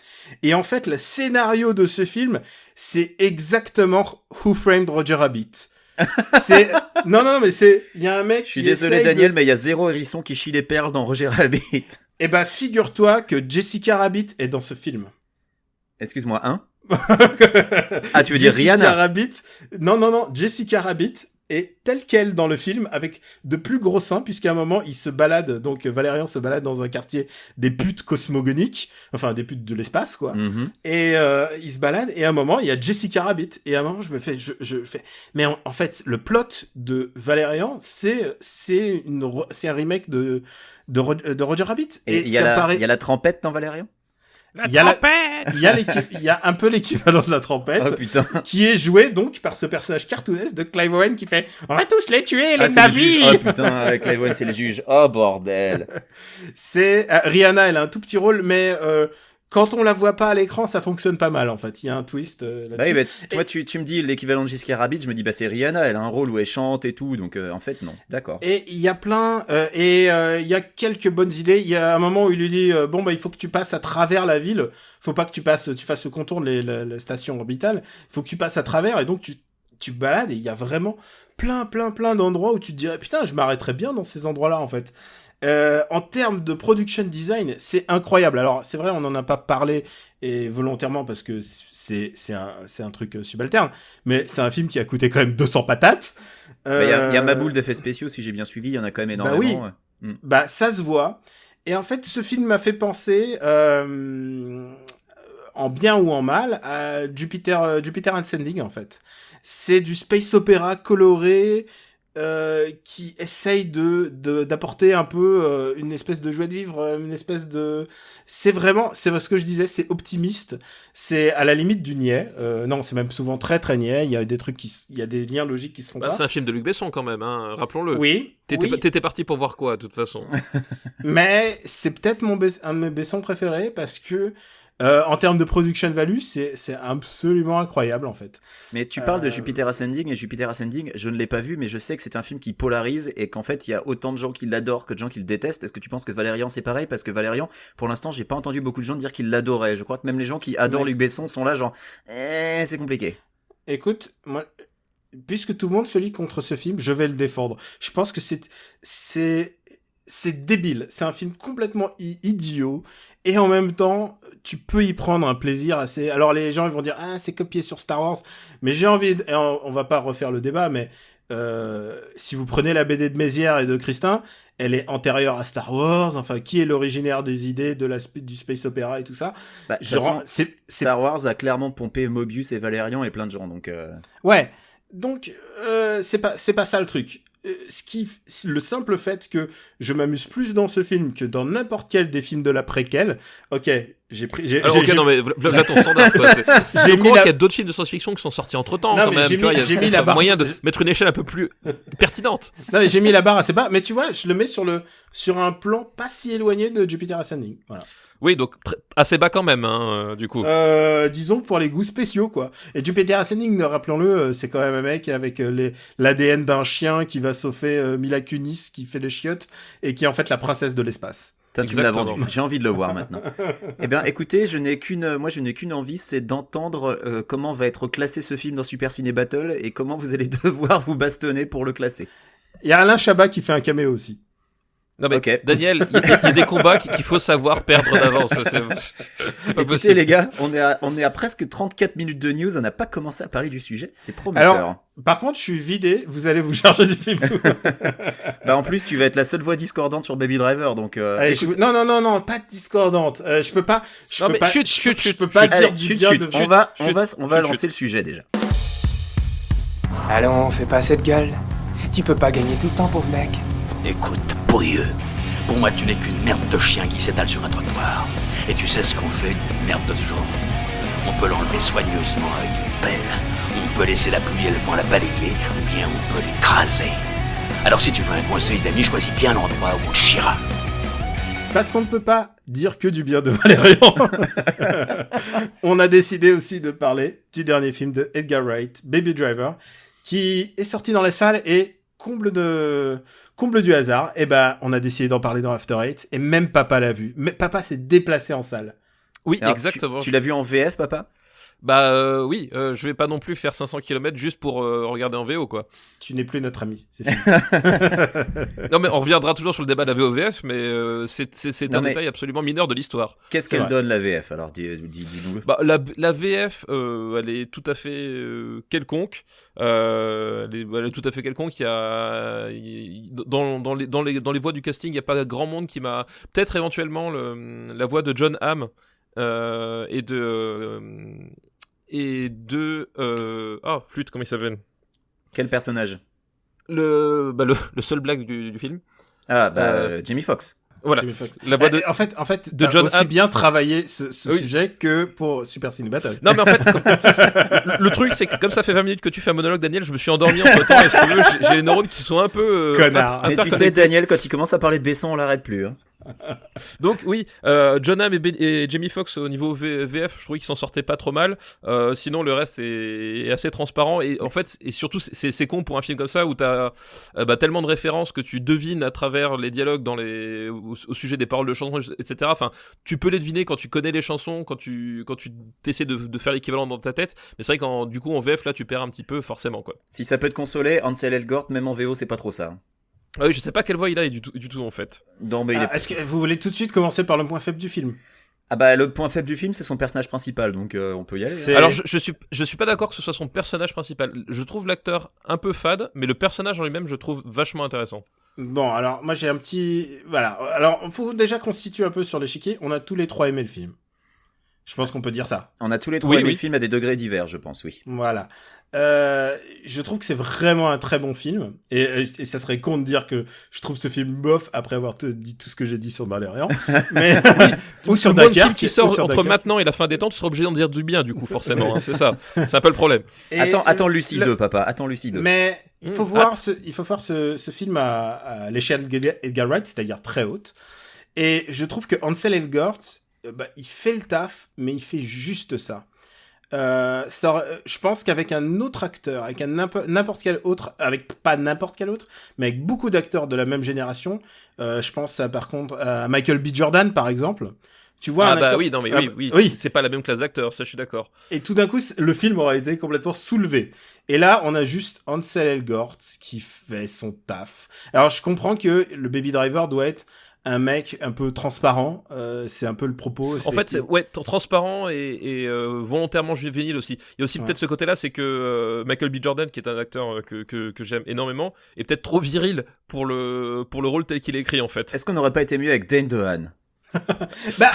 Et en fait, le scénario de ce film, c'est exactement Who Framed Roger Rabbit. Non, mais il y a un mec Je suis désolé, Daniel, mais il y a 0 hérisson qui chie les perles dans Roger Rabbit. Eh ben, figure-toi que Jessica Rabbit est dans ce film. Excuse-moi, hein? Ah, tu veux dire Rihanna? Jessica Rabbit. Non, Jessica Rabbit est telle qu'elle dans le film, avec de plus gros seins, puisqu'à un moment, il se balade, donc Valérian se balade dans un quartier des putes cosmogoniques, enfin des putes de l'espace, quoi. Mm-hmm. Et il se balade, et à un moment, il y a Jessica Rabbit, et à un moment, je fais, mais en fait, le plot de Valérian, c'est un remake de Roger Rabbit. Et il y a la trompette dans Valérian? il y a un peu l'équivalent de la trompette, Oh putain. qui est joué donc par ce personnage cartoonesque de Clive Owen qui fait « On va tous les tuer, Ah, les c'est le juge. navis !» Oh putain, Clive Owen, c'est le juge. Oh bordel. C'est Rihanna, elle a un tout petit rôle, mais quand on la voit pas à l'écran, ça fonctionne pas mal en fait. Il y a un twist là-dessus. Bah oui, bah, toi, tu me dis l'équivalent de Jessica Rabbit, je me dis, bah c'est Rihanna, elle a un rôle où elle chante et tout, donc en fait, non. D'accord. Et il y a plein, il y a quelques bonnes idées. Il y a un moment où il lui dit, bon bah il faut que tu passes à travers la ville. Faut pas que tu fasses ce contour de la station orbitale. Il faut que tu passes à travers, et donc tu balades, et il y a vraiment plein d'endroits où tu te dirais, putain, je m'arrêterais bien dans ces endroits-là en fait. En termes de production design, c'est incroyable. Alors, c'est vrai, on n'en a pas parlé, et volontairement, parce que c'est un truc subalterne, mais c'est un film qui a coûté quand même 200 patates. Il y a ma boule d'effets spéciaux, si j'ai bien suivi, il y en a quand même énormément. Bah oui, bah ça se voit. Et en fait, ce film m'a fait penser, en bien ou en mal, à Jupiter Ascending, en fait. C'est du space opéra coloré, qui essaye d'apporter un peu une espèce de joie de vivre, une espèce de... C'est ce que je disais, c'est optimiste, c'est à la limite du niais, non, c'est même souvent très très niais, il y a des trucs il y a des liens logiques qui se font pas. C'est un film de Luc Besson quand même, hein, rappelons-le. Oui. T'étais parti pour voir quoi, de toute façon? Mais c'est peut-être un de mes Besson préférés, parce que en termes de production value, c'est absolument incroyable en fait. Mais tu parles de Jupiter Ascending, et Jupiter Ascending, je ne l'ai pas vu, mais je sais que c'est un film qui polarise, et qu'en fait il y a autant de gens qui l'adorent que de gens qui le détestent. Est-ce que tu penses que Valérian c'est pareil? Parce que Valérian, pour l'instant, j'ai pas entendu beaucoup de gens dire qu'ils l'adoraient. Je crois que même les gens qui adorent Luc Besson sont là genre c'est compliqué. Écoute, moi, puisque tout le monde se lit contre ce film, je vais le défendre. Je pense que c'est débile. C'est un film complètement idiot. Et en même temps, tu peux y prendre un plaisir assez... Alors les gens ils vont dire « Ah, c'est copié sur Star Wars ». Mais j'ai envie... On va pas refaire le débat, mais si vous prenez la BD de Mézières et de Christin, elle est antérieure à Star Wars. Enfin, qui est l'originaire des idées du space opéra et tout ça? Bah, Star Wars a clairement pompé Mobius et Valérian et plein de gens, donc... Ouais, donc c'est pas ça le truc. Le simple fait que je m'amuse plus dans ce film que dans n'importe quel des films de la préquelle. Ok, non mais voilà ton standard. Quoi. J'ai qu'il y a d'autres films de science-fiction qui sont sortis entre temps. Quand même. J'ai mis la barre. Moyen de mettre une échelle un peu plus pertinente. Non mais j'ai mis la barre assez bas. Mais tu vois, je le mets sur un plan pas si éloigné de Jupiter Ascending. Voilà. Oui, donc assez bas quand même, hein, du coup. Disons pour les goûts spéciaux, quoi. Et Jupiter Ascending, rappelons-le, c'est quand même un mec avec l'ADN d'un chien qui va sauver Mila Kunis, qui fait les chiottes, et qui est en fait la princesse de l'espace. Tu me l'as vendu. J'ai envie de le voir maintenant. Eh bien, écoutez, je n'ai qu'une envie, c'est d'entendre comment va être classé ce film dans Super Ciné Battle et comment vous allez devoir vous bastonner pour le classer. Il y a Alain Chabat qui fait un caméo aussi. Non mais okay. Daniel, il y a des combats qu'il faut savoir perdre d'avance. C'est pas Écoutez possible. les gars, on est à presque 34 minutes de news, on n'a pas commencé à parler du sujet, c'est prometteur. Alors, par contre, je suis vidé, vous allez vous charger du film tout. Bah en plus, tu vas être la seule voix discordante sur Baby Driver, donc allez, écoute... Non, pas discordante. Je peux pas dire du bien de... On va lancer le sujet déjà. Allons, fais pas cette gueule. Tu peux pas gagner tout le temps, pauvre mec. Écoute, pourrieux, pour moi tu n'es qu'une merde de chien qui s'étale sur un trottoir. Et tu sais ce qu'on fait d'une merde de ce genre? On peut l'enlever soigneusement avec une pelle, on peut laisser la pluie et le vent la balayer, ou bien on peut l'écraser. Alors si tu veux un conseil d'ami, choisis bien l'endroit où on chira. Parce qu'on ne peut pas dire que du bien de Valérian. On a décidé aussi de parler du dernier film de Edgar Wright, Baby Driver, qui est sorti dans les salles et comble du hasard, et ben on a décidé d'en parler dans After Eight et même papa l'a vu. Mais papa s'est déplacé en salle. Oui, alors, exactement. Tu l'as vu en VF, papa? Bah oui, je vais pas non plus faire 500 km juste pour regarder en VO quoi. Tu n'es plus notre ami, c'est fini. Non mais on reviendra toujours sur le débat de la VOVF, mais c'est un détail absolument mineur de l'histoire. Qu'est-ce qu'elle donne la VF alors? Dis-nous. Bah la VF, elle est tout à fait quelconque. Elle est tout à fait quelconque. Il y a dans les voix du casting, il y a pas grand monde qui m'a peut-être éventuellement la voix de John Hamm flûte, comment il s'appelle? Quel personnage? Le seul blague du film. Jamie Foxx. Voilà. Jamie Foxx. La voix de... En fait, de t'as John aussi Hamm. bien travaillé ce Oui. sujet que pour Super Ciné Battle. Non mais en fait, le truc c'est que comme ça fait 20 minutes que tu fais un monologue, Daniel, je me suis endormi entre temps et si tu veux, j'ai les neurones qui sont un peu... Connard. Mais tu sais, Daniel, quand il commence à parler de Besson, on l'arrête plus. Hein. Donc oui, John Hamm et Jamie Foxx au niveau VF, je trouvais qu'ils s'en sortaient pas trop mal. Sinon le reste est assez transparent et en fait et surtout c'est con pour un film comme ça où t'as tellement de références que tu devines à travers les dialogues au sujet des paroles de chansons, etc. Enfin, tu peux les deviner quand tu connais les chansons, quand tu t'essaies de faire l'équivalent dans ta tête. Mais c'est vrai qu'en du coup en VF là tu perds un petit peu forcément quoi. Si ça peut te consoler, Ansel Elgort, même en VO, c'est pas trop ça. Hein. Ah oui, je sais pas quelle voix il a du tout en fait. Non, mais il est... Est-ce que vous voulez tout de suite commencer par le point faible du film? Ah bah le point faible du film, c'est son personnage principal, donc on peut y aller. C'est- Alors je suis pas d'accord que ce soit son personnage principal. Je trouve l'acteur un peu fade, mais le personnage en lui-même je trouve vachement intéressant. Bon, alors moi j'ai un petit... Voilà, alors il faut déjà qu'on se situe un peu sur l'échiquier. On a tous les trois aimé le film. Je pense qu'on peut dire ça. On a tous les trois Oui, aimé oui. le film à des degrés divers, je pense, oui. Voilà. Je trouve que c'est vraiment un très bon film. Et ça serait con de dire que je trouve ce film bof après avoir dit tout ce que j'ai dit sur Valérian. Mais... ou sur Le bon film Dunkerque. qui sort ou sur entre Dunkerque. maintenant et la fin des temps, tu seras obligé d'en dire du bien du coup forcément. Hein, c'est ça. C'est un peu le problème. Et Attends Lucie le- 2, papa, attends Lucie 2. Mais il faut voir ce film à l'échelle Edgar Wright, c'est-à-dire très haute. Et je trouve que Ansel Elgort, il fait le taf, mais il fait juste ça. Je pense qu'avec un autre acteur, avec n'importe quel autre, avec pas n'importe quel autre, mais avec beaucoup d'acteurs de la même génération, je pense par contre à Michael B. Jordan par exemple. Tu vois, un acteur... oui, non mais oui, oui. c'est pas la même classe d'acteurs, ça je suis d'accord. Et tout d'un coup, le film aurait été complètement soulevé. Et là, on a juste Ansel Elgort qui fait son taf. Alors, je comprends que le Baby Driver doit être un mec un peu transparent. C'est un peu le propos. En fait, c'est transparent et volontairement juvénile aussi. Il y a aussi peut-être ce côté-là, c'est que Michael B. Jordan, qui est un acteur que j'aime énormément, est peut-être trop viril pour le rôle tel qu'il est écrit en fait. Est-ce qu'on n'aurait pas été mieux avec Dane DeHaan? Bah,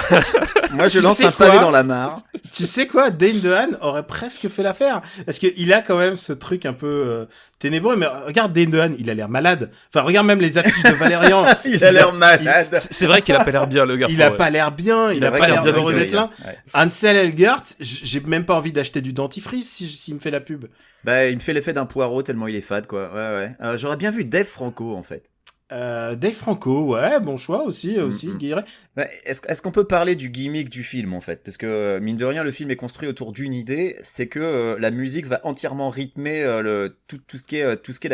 Moi je Tu lance sais un pavé quoi dans la mare. tu sais quoi, Dane DeHaan aurait presque fait l'affaire. Parce qu'il a quand même ce truc un peu ténébreux. Mais regarde Dane DeHaan, il a l'air malade. Enfin, regarde même les affiches de Valérian. Il a l'air malade. C'est vrai qu'il a pas l'air bien le garçon. Il a ouais. pas l'air bien, il C'est a vrai pas qu'il l'air a bien heureux rigolé, d'être là. ouais. Ansel Elgort, j'ai même pas envie d'acheter du dentifrice s'il me fait la pub. Bah il me fait l'effet d'un poireau tellement il est fade quoi. Ouais. J'aurais bien vu Dave Franco en fait. Dave Franco, ouais, bon choix aussi, Guilleret. Ouais, est-ce qu'on peut parler du gimmick du film en fait? Parce que mine de rien le film est construit autour d'une idée, c'est que la musique va entièrement rythmer tout ce qui est toute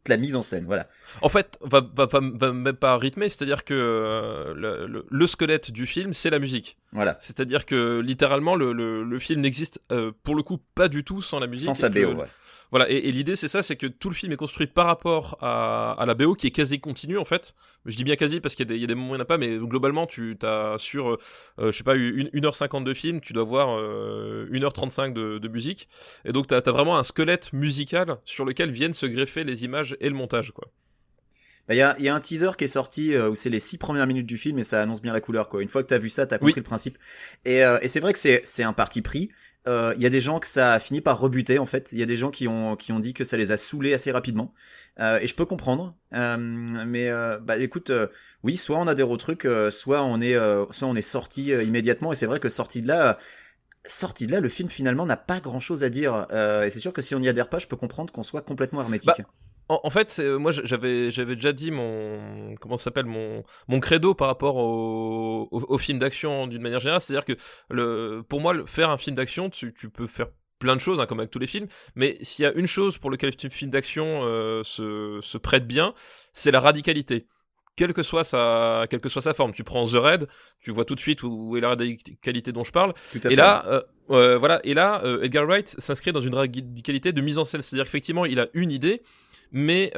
la mise en scène, voilà. En fait, va même pas rythmer, c'est-à-dire que le squelette du film, c'est la musique. Voilà. C'est-à-dire que littéralement, le film n'existe pour le coup pas du tout sans la musique. Sans sa BO, ouais. Voilà, et l'idée c'est ça, c'est que tout le film est construit par rapport à la BO qui est quasi continue en fait. Je dis bien quasi parce qu'il y a des moments où il n'y en a pas, mais globalement tu t'as sur, je sais pas, 1h50 de film, tu dois voir 1h35 de musique. Et donc t'as vraiment un squelette musical sur lequel viennent se greffer les images et le montage quoi. Bah, y a un teaser qui est sorti où c'est les 6 premières minutes du film et ça annonce bien la couleur quoi. Une fois que t'as vu ça, t'as compris le principe. Et c'est vrai que c'est un parti pris. Il y a des gens que ça a fini par rebuter en fait. Il y a des gens qui ont dit que ça les a saoulés assez rapidement. Et je peux comprendre. Mais écoute, oui, soit on a des retrucs, soit on est sorti immédiatement. Et c'est vrai que sorti de là, le film finalement n'a pas grand chose à dire. Et c'est sûr que si on n'y adhère pas, je peux comprendre qu'on soit complètement hermétique. En fait, moi j'avais déjà dit mon credo par rapport au film d'action d'une manière générale, c'est-à-dire que pour moi faire un film d'action, tu peux faire plein de choses comme avec tous les films, mais s'il y a une chose pour laquelle un film d'action se prête bien, c'est la radicalité. Quelle que soit sa forme. Tu prends The Raid, tu vois tout de suite où est la radicalité dont je parle. Tout à fait. Et là, voilà. Et là, Edgar Wright s'inscrit dans une radicalité de mise en scène. C'est-à-dire qu'effectivement, il a une idée, mais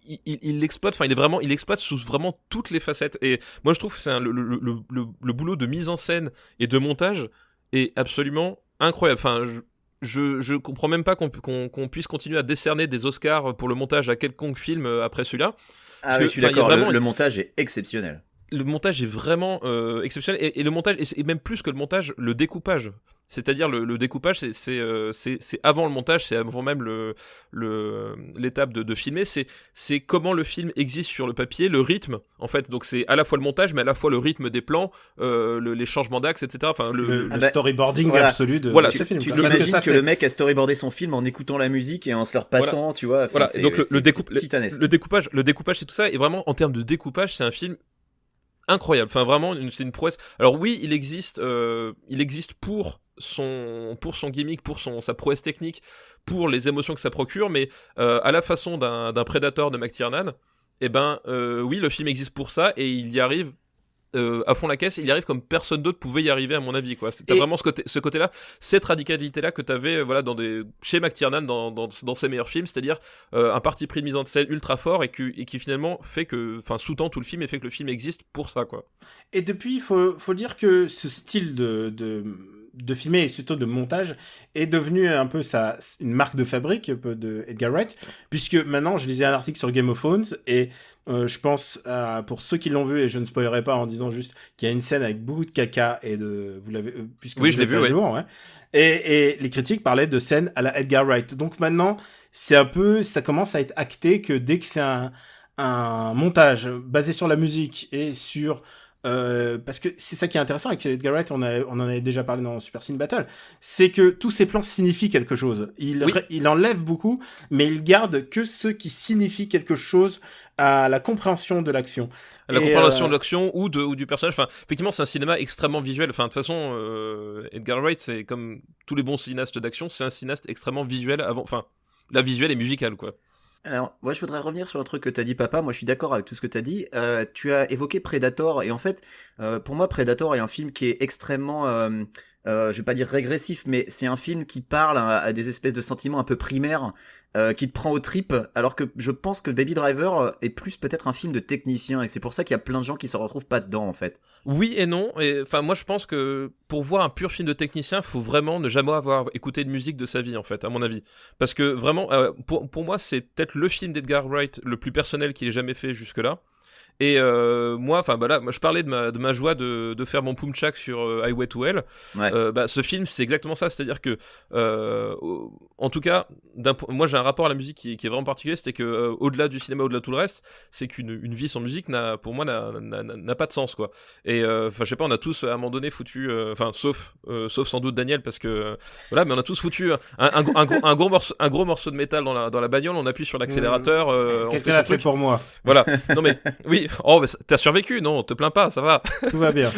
il l'exploite. Enfin, il exploite sous vraiment toutes les facettes. Et moi, je trouve que c'est le boulot de mise en scène et de montage est absolument incroyable. Enfin, je comprends même pas qu'on puisse continuer à décerner des Oscars pour le montage à quelconque film après celui-là. Ah oui, je suis d'accord, le montage est exceptionnel. le montage est vraiment exceptionnel et le montage et même plus que le montage, le découpage. C'est-à-dire le découpage, c'est avant le montage, c'est avant même l'étape de filmer. C'est comment le film existe sur le papier, le rythme en fait. Donc c'est à la fois le montage, mais à la fois le rythme des plans, les changements d'axe, etc. Enfin le storyboarding voilà. absolu de Voilà, ce film. Tu quoi. Parce t'imagines ça, que le mec a storyboardé son film en écoutant la musique et en se le repassant, tu vois. Voilà. C'est, Et donc c'est titanesque. le découpage, c'est tout ça. Et vraiment en termes de découpage, c'est un film incroyable. Enfin vraiment, c'est une prouesse. Alors oui, il existe pour son gimmick, pour sa prouesse technique, pour les émotions que ça procure, mais à la façon d'un Predator de McTiernan, oui, le film existe pour ça et il y arrive à fond la caisse, il y arrive comme personne d'autre pouvait y arriver à mon avis quoi. T'as vraiment ce côté-là, cette radicalité-là que t'avais chez McTiernan dans ses meilleurs films, c'est-à-dire un parti pris de mise en scène ultra fort et qui finalement fait que, sous-tend tout le film et fait que le film existe pour ça quoi. Et depuis, il faut dire que ce style de filmer et surtout de montage est devenu un peu une marque de fabrique un peu de Edgar Wright, puisque maintenant je lisais un article sur Game of Thrones et je pense pour ceux qui l'ont vu, et je ne spoilerai pas en disant juste qu'il y a une scène avec beaucoup de caca et vous l'avez puisque oui, vous je l'ai êtes vu, à jour, ouais. Et les critiques parlaient de scènes à la Edgar Wright. Donc maintenant, ça commence à être acté que dès que c'est un montage basé sur la musique et sur parce que c'est ça qui est intéressant avec Edgar Wright, on en avait déjà parlé dans Super Cine Battle, c'est que tous ces plans signifient quelque chose. Il enlève beaucoup, mais il garde que ceux qui signifient quelque chose à la compréhension de l'action. La compréhension de l'action ou du personnage. Enfin, effectivement, c'est un cinéma extrêmement visuel. Enfin, de toute façon, Edgar Wright, c'est comme tous les bons cinéastes d'action, c'est un cinéaste extrêmement visuel la visuelle et musicale, quoi. Alors, moi, je voudrais revenir sur un truc que t'as dit, papa. Moi, je suis d'accord avec tout ce que t'as dit. Tu as évoqué Predator, et en fait, pour moi, Predator est un film qui est extrêmement, je vais pas dire régressif, mais c'est un film qui parle à des espèces de sentiments un peu primaires, qui te prend aux tripes, alors que je pense que Baby Driver est plus peut-être un film de technicien, et c'est pour ça qu'il y a plein de gens qui se retrouvent pas dedans, en fait. Oui et non, et enfin moi je pense que pour voir un pur film de technicien, faut vraiment ne jamais avoir écouté de musique de sa vie en fait, à mon avis, parce que vraiment pour moi c'est peut-être le film d'Edgar Wright le plus personnel qu'il ait jamais fait jusque-là. Et moi je parlais de ma joie de faire mon Pumchak sur Highway to Hell. Ouais. Ce film c'est exactement ça, c'est-à-dire que en tout cas moi j'ai un rapport à la musique qui est vraiment particulier, c'est que au-delà du cinéma, au-delà de tout le reste, c'est qu'une vie sans musique n'a pas de sens quoi. Et je sais pas, on a tous à un moment donné foutu sauf sans doute Daniel, parce que mais on a tous foutu un gros morceau de métal dans la bagnole, on appuie sur l'accélérateur, quelqu'un l'a fait pour moi. Voilà. Non mais oui, t'as survécu, non, te plains pas, ça va. Tout va bien.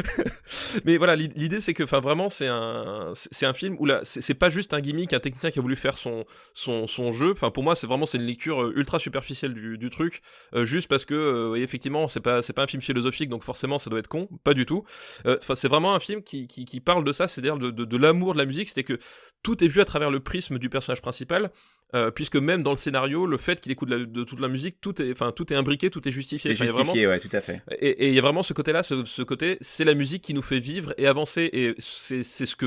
Mais voilà, l'idée c'est que vraiment c'est un film où là c'est pas juste un gimmick, un technicien qui a voulu faire son jeu. Enfin pour moi c'est une lecture ultra superficielle du truc, juste parce que effectivement c'est pas un film philosophique, donc forcément ça doit être con, pas du tout. C'est vraiment un film qui parle de ça, c'est-à-dire de l'amour de la musique, c'est que tout est vu à travers le prisme du personnage principal. Puisque même dans le scénario, le fait qu'il écoute de toute la musique, tout est imbriqué, tout est justifié. C'est justifié, ouais, tout à fait. Et il y a vraiment ce côté-là, ce côté, c'est la musique qui nous fait vivre et avancer, et c'est ce que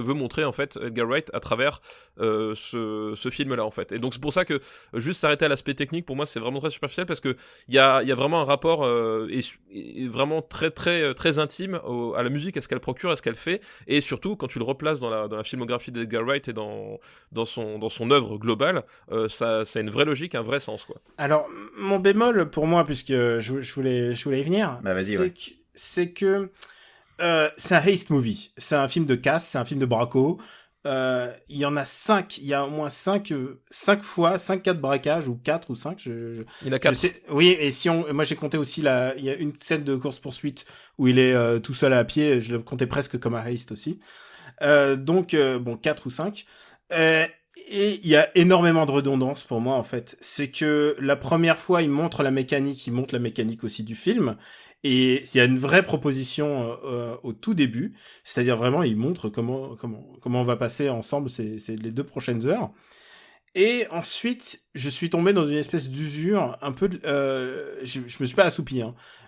veut montrer en fait Edgar Wright à travers ce film-là en fait. Et donc c'est pour ça que juste s'arrêter à l'aspect technique, pour moi, c'est vraiment très superficiel, parce que il y a vraiment un rapport et vraiment très très très intime à la musique, à ce qu'elle procure, à ce qu'elle fait, et surtout quand tu le replaces dans la filmographie d'Edgar Wright et dans son œuvre globale, ça a une vraie logique, un vrai sens quoi. Alors mon bémol pour moi, puisque je voulais y venir, c'est que c'est un heist movie, c'est un film de casse, c'est un film de braco. Il y en a 5, il y a au moins 5 cas de braquage, ou 4 ou 5, il y en a 4. Oui, et moi j'ai compté aussi il y a une scène de course-poursuite où il est tout seul à pied, je le comptais presque comme un heist aussi. Donc 4 ou 5. Et il y a énormément de redondance pour moi en fait. C'est que la première fois il montre la mécanique aussi du film, et il y a une vraie proposition au tout début, c'est-à-dire vraiment il montre comment on va passer ensemble c'est les 2 prochaines heures. Et ensuite je suis tombé dans une espèce d'usure un peu je me suis pas assoupi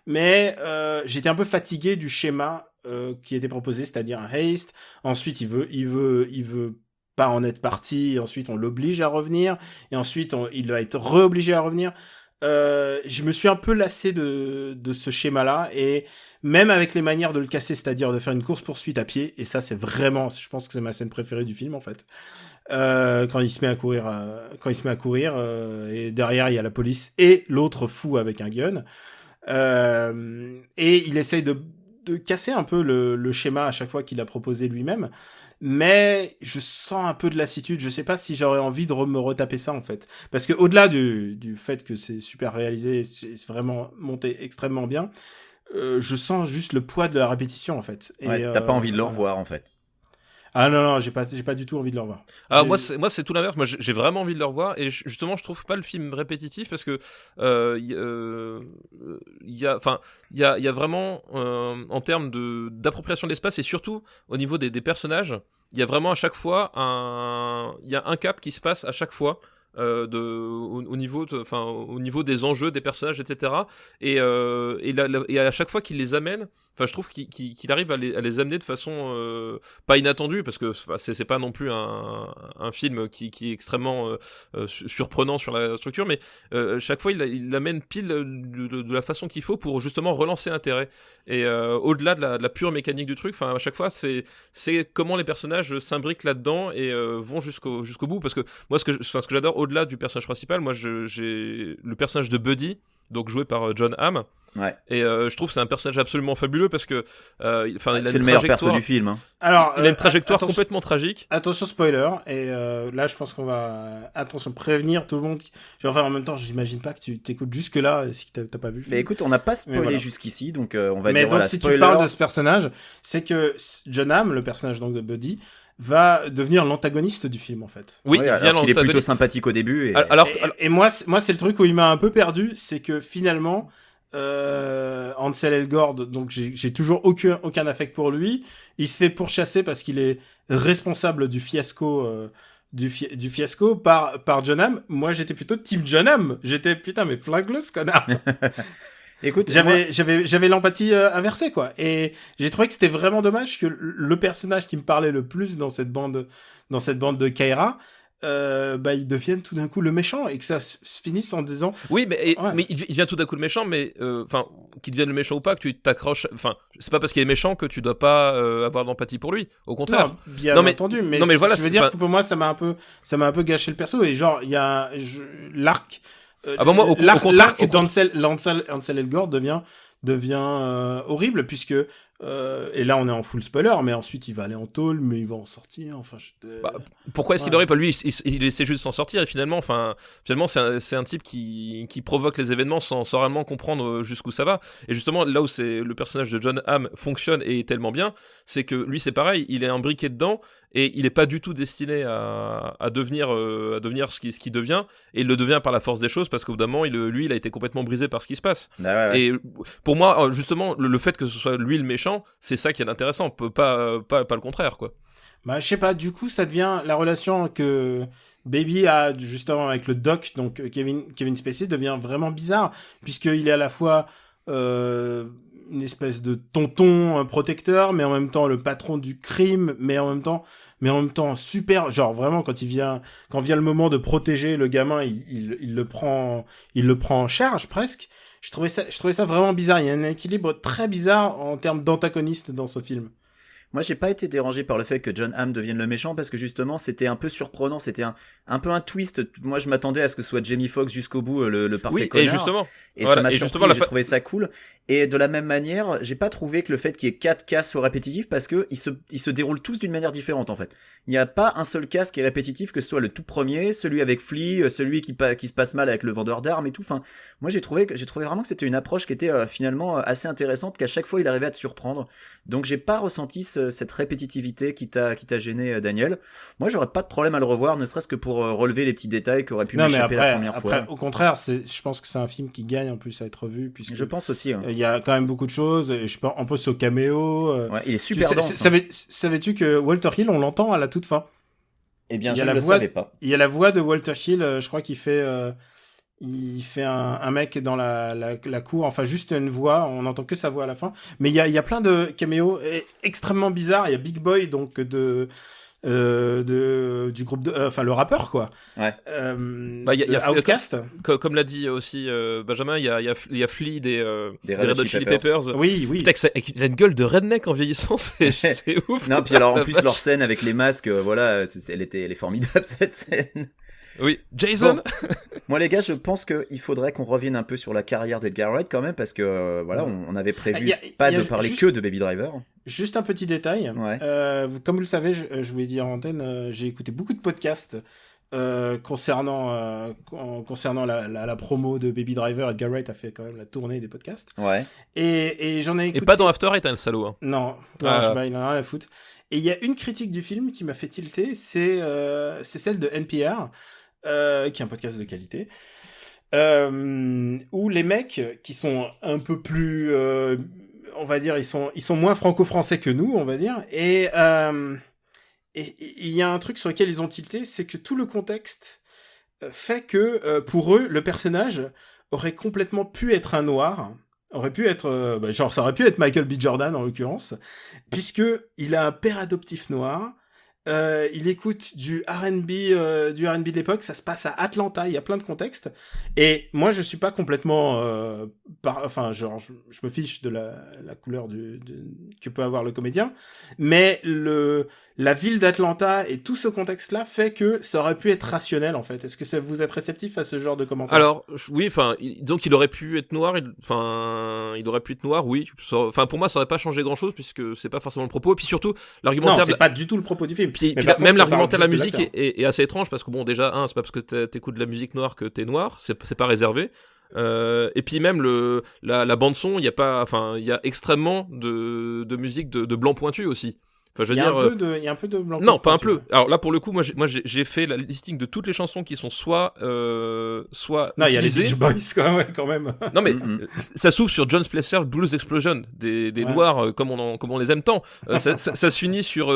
mais j'étais un peu fatigué du schéma qui était proposé, c'est-à-dire un haste. Ensuite il veut pas en être parti, et ensuite on l'oblige à revenir, et ensuite il va être re-obligé à revenir. je me suis un peu lassé de ce schéma-là, et même avec les manières de le casser, c'est-à-dire de faire une course-poursuite à pied, et ça c'est vraiment, je pense que c'est ma scène préférée du film en fait, quand il se met à courir, et derrière il y a la police et l'autre fou avec un gun, et il essaye de casser un peu le schéma à chaque fois qu'il a proposé lui-même, mais je sens un peu de lassitude. Je sais pas si j'aurais envie de me retaper ça en fait, parce que au-delà du fait que c'est super réalisé, c'est vraiment monté extrêmement bien, je sens juste le poids de la répétition en fait. Et, Ouais, t'as pas envie de le revoir en fait. Ah non, j'ai pas du tout envie de le revoir. Alors moi c'est tout l'inverse. Moi j'ai vraiment envie de le revoir, et justement je trouve pas le film répétitif, parce que il y a vraiment en termes d'appropriation de l'espace, et surtout au niveau des personnages, il y a vraiment à chaque fois il y a un cap qui se passe à chaque fois. Au niveau des enjeux des personnages, etc. Et à chaque fois qu'il les amène, je trouve qu'il arrive à les amener de façon pas inattendue, parce que c'est pas non plus un film qui est extrêmement surprenant sur la structure, mais chaque fois il l'amène pile de la façon qu'il faut pour justement relancer l'intérêt. Et au-delà de la pure mécanique du truc, à chaque fois c'est comment les personnages s'imbriquent là-dedans et vont jusqu'au bout, parce que moi ce que j'adore au-delà du personnage principal, moi j'ai le personnage de Buddy, donc joué par John Hamm. Ouais. Et je trouve que c'est un personnage absolument fabuleux, parce que il a c'est le meilleur perso du film. Hein. Alors, il a une trajectoire complètement tragique. Attention spoiler, et là je pense qu'on va prévenir tout le monde. En même temps, j'imagine pas que tu t'écoutes jusque là si t'as pas vu le film. Mais écoute, on n'a pas spoilé voilà. jusqu'ici, donc on va mais dire donc, voilà, si spoiler. tu parles de ce personnage, c'est que John Hamm, le personnage donc de Buddy, va devenir l'antagoniste du film en fait. Oui, ouais, alors qu'il est plutôt sympathique au début. Et moi c'est le truc où il m'a un peu perdu, c'est que finalement Ansel Elgort, donc j'ai toujours aucun affect pour lui. Il se fait pourchasser parce qu'il est responsable du fiasco du fiasco par John Hamm. Moi j'étais plutôt team John Hamm. J'étais putain mais flingue-le ce connard. Écoute, j'avais l'empathie inversée quoi, et j'ai trouvé que c'était vraiment dommage que le personnage qui me parlait le plus dans cette bande de Kaira, il devienne tout d'un coup le méchant, et que ça se finisse en disant oui, mais il devient tout d'un coup le méchant, mais qu'il devienne le méchant ou pas, que tu t'accroches, c'est pas parce qu'il est méchant que tu dois pas avoir d'empathie pour lui, au contraire. Non, bien entendu, mais voilà, je veux dire que pour moi ça m'a un peu gâché le perso, et genre il y a l'arc moi, au contraire, l'arc d'Ansel Elgort devient horrible, puisque et là on est en full spoiler, mais ensuite il va aller en tôle, mais il va en sortir. Pourquoi est-ce qu'il aurait pas, lui, il essaie juste de s'en sortir, et finalement c'est un type qui provoque les événements sans réellement comprendre jusqu'où ça va. Et justement là où le personnage de John Hamm fonctionne et est tellement bien, c'est que lui c'est pareil, il est imbriqué dedans, et il est pas du tout destiné à devenir ce qu'il devient, et il le devient par la force des choses, parce qu'au bout d'un moment il a été complètement brisé par ce qui se passe. Ouais. Et pour moi justement le fait que ce soit lui le méchant, c'est ça qui est intéressant, pas le contraire quoi. Je sais pas, du coup ça devient la relation que Baby a justement avec le doc, donc Kevin Spacey, devient vraiment bizarre, puisqu'il est à la fois une espèce de tonton protecteur, mais en même temps le patron du crime, mais en même temps super, genre vraiment quand vient le moment de protéger le gamin, il le prend en charge presque. Je trouvais ça vraiment bizarre. Il y a un équilibre très bizarre en termes d'antagoniste dans ce film. Moi, j'ai pas été dérangé par le fait que John Hamm devienne le méchant, parce que justement, c'était un peu surprenant, c'était un peu un twist. Moi, je m'attendais à ce que ce soit Jamie Foxx jusqu'au bout, le parfait connard. Et justement. Et ça m'a surpris, j'ai trouvé ça cool. Et de la même manière, j'ai pas trouvé que le fait qu'il y ait 4 cases soit répétitif, parce que ils se déroulent tous d'une manière différente, en fait. Il n'y a pas un seul case qui est répétitif, que ce soit le tout premier, celui avec Flea, celui qui se passe mal avec le vendeur d'armes et tout. Enfin, moi, j'ai trouvé vraiment que c'était une approche qui était finalement assez intéressante, qu'à chaque fois, il arrivait à te surprendre. Donc, j'ai pas ressenti cette répétitivité qui t'a gêné, Daniel. Moi, j'aurais pas de problème à le revoir, ne serait-ce que pour relever les petits détails qui auraient pu m'échapper la première fois. Au contraire, je pense que c'est un film qui gagne en plus à être revu, puisque je pense aussi. Il y a quand même beaucoup de choses. Et je pense en plus au caméo. Ouais, il est super dense. Savais-tu que Walter Hill, on l'entend à la toute fin? Eh bien, je ne le savais pas. Il y a la voix de Walter Hill, je crois qu'il fait un mec dans la cour, enfin juste une voix, on n'entend que sa voix à la fin. Mais il y a plein de caméos extrêmement bizarres. Il y a Big Boy, donc du groupe enfin le rappeur quoi. Ouais. Y a Outkast. Comme l'a dit aussi Benjamin, il y a Flea des Red Hot Chili Peppers. Oui. Putain, il a une gueule de redneck en vieillissant, c'est ouf. Non, puis alors en plus leur scène avec les masques, voilà, elle est formidable cette scène. Oui, Jason. Bon. Moi les gars, je pense qu'il faudrait qu'on revienne un peu sur la carrière d'Edgar Wright quand même, parce que voilà, on avait prévu de parler que de Baby Driver. Juste un petit détail. Ouais. Comme vous le savez, je vous l'ai dit en antenne, j'ai écouté beaucoup de podcasts concernant la promo de Baby Driver. Edgar Wright a fait quand même la tournée des podcasts. Ouais. Et j'en ai écouté... Et pas dans After Eight, hein, le salaud. Hein. Non, il en a rien à foutre. Et il y a une critique du film qui m'a fait tilter, c'est celle de NPR, qui est un podcast de qualité, où les mecs qui sont un peu plus, on va dire, ils sont moins franco-français que nous, on va dire, et il y a un truc sur lequel ils ont tilté, c'est que tout le contexte fait que pour eux, le personnage aurait complètement pu être un noir. Aurait pu être, ça aurait pu être Michael B. Jordan en l'occurrence, puisque il a un père adoptif noir, il écoute du R&B de l'époque, ça se passe à Atlanta, il y a plein de contextes, et moi je suis pas complètement, je me fiche de la couleur que peut avoir le comédien, mais la ville d'Atlanta et tout ce contexte-là fait que ça aurait pu être rationnel en fait. Est-ce que vous êtes réceptif à ce genre de commentaires ? Alors oui, donc il aurait pu être noir, il aurait pu être noir, oui. Enfin pour moi ça aurait pas changé grand-chose puisque c'est pas forcément le propos. Et puis surtout l'argumentaire. Non, c'est pas du tout le propos du film. Puis même l'argumentaire de la musique est assez étrange parce que bon déjà c'est pas parce que t'écoutes de la musique noire que t'es noir, c'est pas réservé. Et puis même la bande son, il y a extrêmement de musique de blanc pointu aussi. Enfin, je veux dire, il y a un peu de blanc. Non, pas un peu. Alors là, pour le coup, moi, j'ai fait la listing de toutes les chansons qui sont soit. Non, il y a les Beach Boys quand même. Non, mais ça s'ouvre sur John Splacer's Blues Explosion, des noirs comme on les aime tant. Ça se finit sur.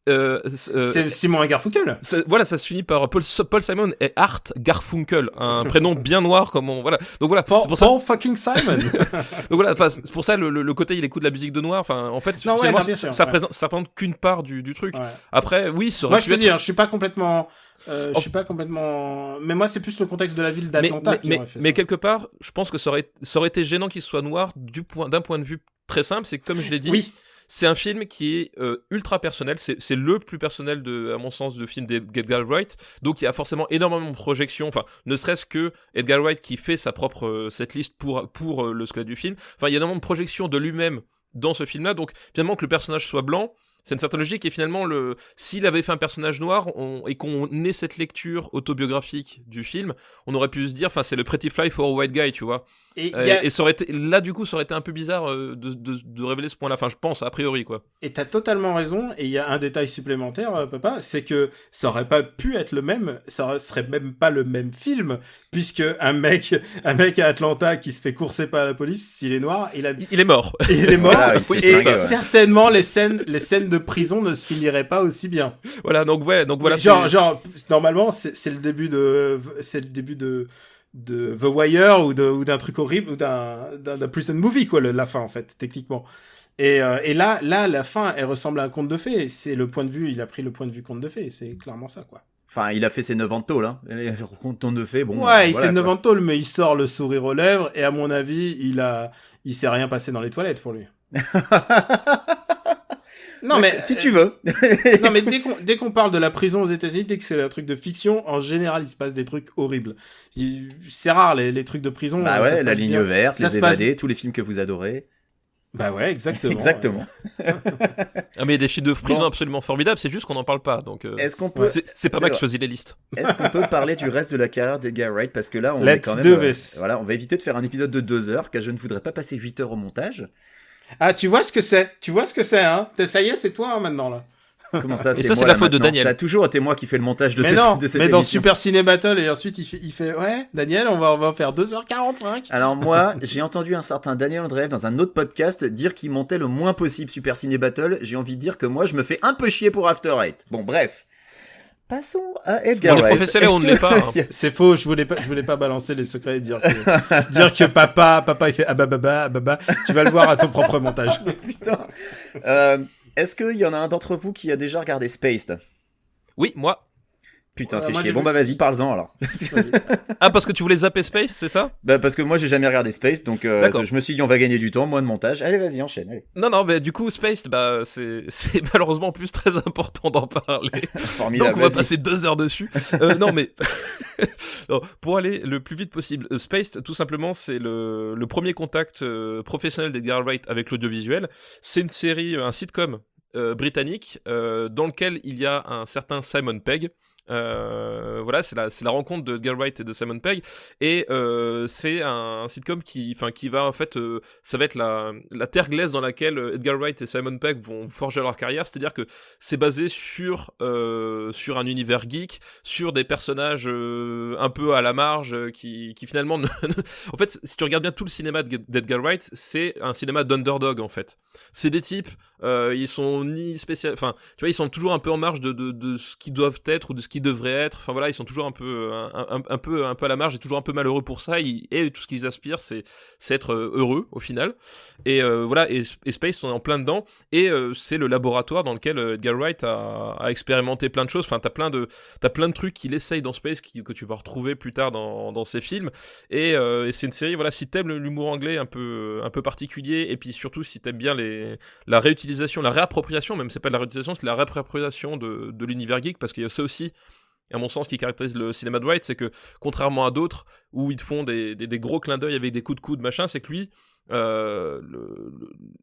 C'est Simon et Garfunkel. Ça se finit par Paul Simon et Art Garfunkel, un prénom bien noir comme on voilà. Donc voilà. Paul fucking Simon. Donc voilà, c'est pour ça le côté il écoute la musique de noir. Enfin, en fait, finalement, ça représente qu'une part du truc. Ouais. Après, oui, ça aurait moi je te dis, je suis pas complètement. Mais moi c'est plus le contexte de la ville d'Atlanta qui aurait fait ça. Mais quelque part, je pense que ça aurait été gênant qu'il soit noir d'un point de vue très simple. C'est que comme je l'ai dit. Oui. C'est un film qui est ultra personnel, c'est le plus personnel à mon sens de film d'Edgar Wright, donc il y a forcément énormément de projections, enfin ne serait-ce que Edgar Wright qui fait sa propre setlist pour le squelette du film, enfin il y a énormément de projections de lui-même dans ce film-là, donc finalement que le personnage soit blanc, c'est une certaine logique, et finalement s'il avait fait un personnage noir et qu'on ait cette lecture autobiographique du film, on aurait pu se dire, enfin c'est le Pretty Fly for a White Guy, tu vois. Et ça aurait été, là du coup ça aurait été un peu bizarre de révéler ce point-là, enfin je pense a priori quoi. Et t'as totalement raison, et il y a un détail supplémentaire papa, c'est que ça aurait pas pu être le même, ça serait même pas le même film, puisque un mec à Atlanta qui se fait courser par la police, s'il est noir, il est mort. Il est mort, voilà, certainement les scènes de prison ne se finiraient pas aussi bien. Voilà, donc voilà. Genre normalement c'est le début de The Wire ou d'un truc horrible ou d'un prison movie quoi, la fin en fait techniquement. Et là la fin elle ressemble à un conte de fées, c'est le point de vue, il a pris le point de vue conte de fées, c'est clairement ça quoi. Enfin, il a fait ses 9 ans de tôle, hein. Conte de fées, bon. Ouais, il fait 9 ans de tôle, mais il sort le sourire aux lèvres, et à mon avis, il s'est rien passé dans les toilettes pour lui. Non, mais si tu veux. Non, mais dès qu'on parle de la prison aux États-Unis, dès que c'est un truc de fiction, en général, il se passe des trucs horribles. C'est rare les trucs de prison. Bah ouais, La Ligne Verte, Les Évadés, tous les films que vous adorez. Bah ouais, exactement. Exactement. Ah mais il y a des films de prison absolument formidables, c'est juste qu'on n'en parle pas. Donc est-ce qu'on peut c'est pas moi qui choisis les listes. Est-ce qu'on peut parler du reste de la carrière d'Edgar Wright, parce que là on est quand même voilà, on va éviter de faire un épisode de 2 heures car je ne voudrais pas passer 8 heures au montage. Ah, tu vois ce que c'est hein. Ça y est, c'est toi hein, maintenant là. Comment ça, c'est la faute de Daniel. Ça a toujours été moi qui fais le montage de cette émission. Mais dans Super Ciné Battle, et ensuite il fait ouais, Daniel, on va faire 2h45. Alors moi, j'ai entendu un certain Daniel Andreev dans un autre podcast dire qu'il montait le moins possible Super Ciné Battle. J'ai envie de dire que moi, je me fais un peu chier pour After Eight. Bon, bref. Passons à Edgar Wright. On est professionnels, on ne l'est pas. Hein. C'est faux, je voulais pas balancer les secrets et dire que papa il fait ah bah, tu vas le voir à ton propre montage. Putain. Est-ce qu'il y en a un d'entre vous qui a déjà regardé Spaced ? Oui, moi. Putain, fais moi, chier. j'ai Bon vu. bah vas-y, parle-en alors. Vas-y. Ah, parce que tu voulais zapper Space, c'est ça? Bah parce que moi j'ai jamais regardé Space, donc D'accord. je me suis dit on va gagner du temps, moins de montage. Allez, vas-y, enchaîne. Allez. Non, mais du coup, Space, bah, c'est malheureusement plus très important d'en parler. Formidable. Donc on va vas-y. passer 2 heures dessus. Non mais non, pour aller le plus vite possible, Spaced, tout simplement, c'est le premier contact professionnel d'Edgar Wright avec l'audiovisuel. C'est une série, un sitcom britannique dans lequel il y a un certain Simon Pegg. Voilà, c'est la rencontre de Edgar Wright et de Simon Pegg, et c'est un sitcom qui va en fait, ça va être la terre glaise dans laquelle Edgar Wright et Simon Pegg vont forger leur carrière. C'est-à-dire que c'est basé sur un univers geek, sur des personnages un peu à la marge qui finalement en fait, si tu regardes bien tout le cinéma d'Edgar Wright, c'est un cinéma d'underdog en fait. C'est des types, ils sont ni spécial, enfin tu vois, ils sont toujours un peu en marge de ce qu'ils doivent être ou de ce qu'ils devraient être. Enfin voilà, ils sont toujours un peu à la marge et toujours un peu malheureux pour ça. Et tout ce qu'ils aspirent, c'est être heureux au final. Et voilà, et Space, on est en plein dedans. Et c'est le laboratoire dans lequel Edgar Wright a expérimenté plein de choses. Enfin, t'as plein de trucs qu'il essaye dans Space que tu vas retrouver plus tard dans ses films. Et c'est une série, voilà, si t'aimes l'humour anglais un peu particulier, et puis surtout si t'aimes bien la réutilisation, la réappropriation, même c'est pas de la réutilisation, c'est la réappropriation de l'univers geek, parce qu'il y a ça aussi, à mon sens, qui caractérise le cinéma de Wright, c'est que contrairement à d'autres où ils te font des gros clins d'œil avec des coups de coude machin, c'est que lui,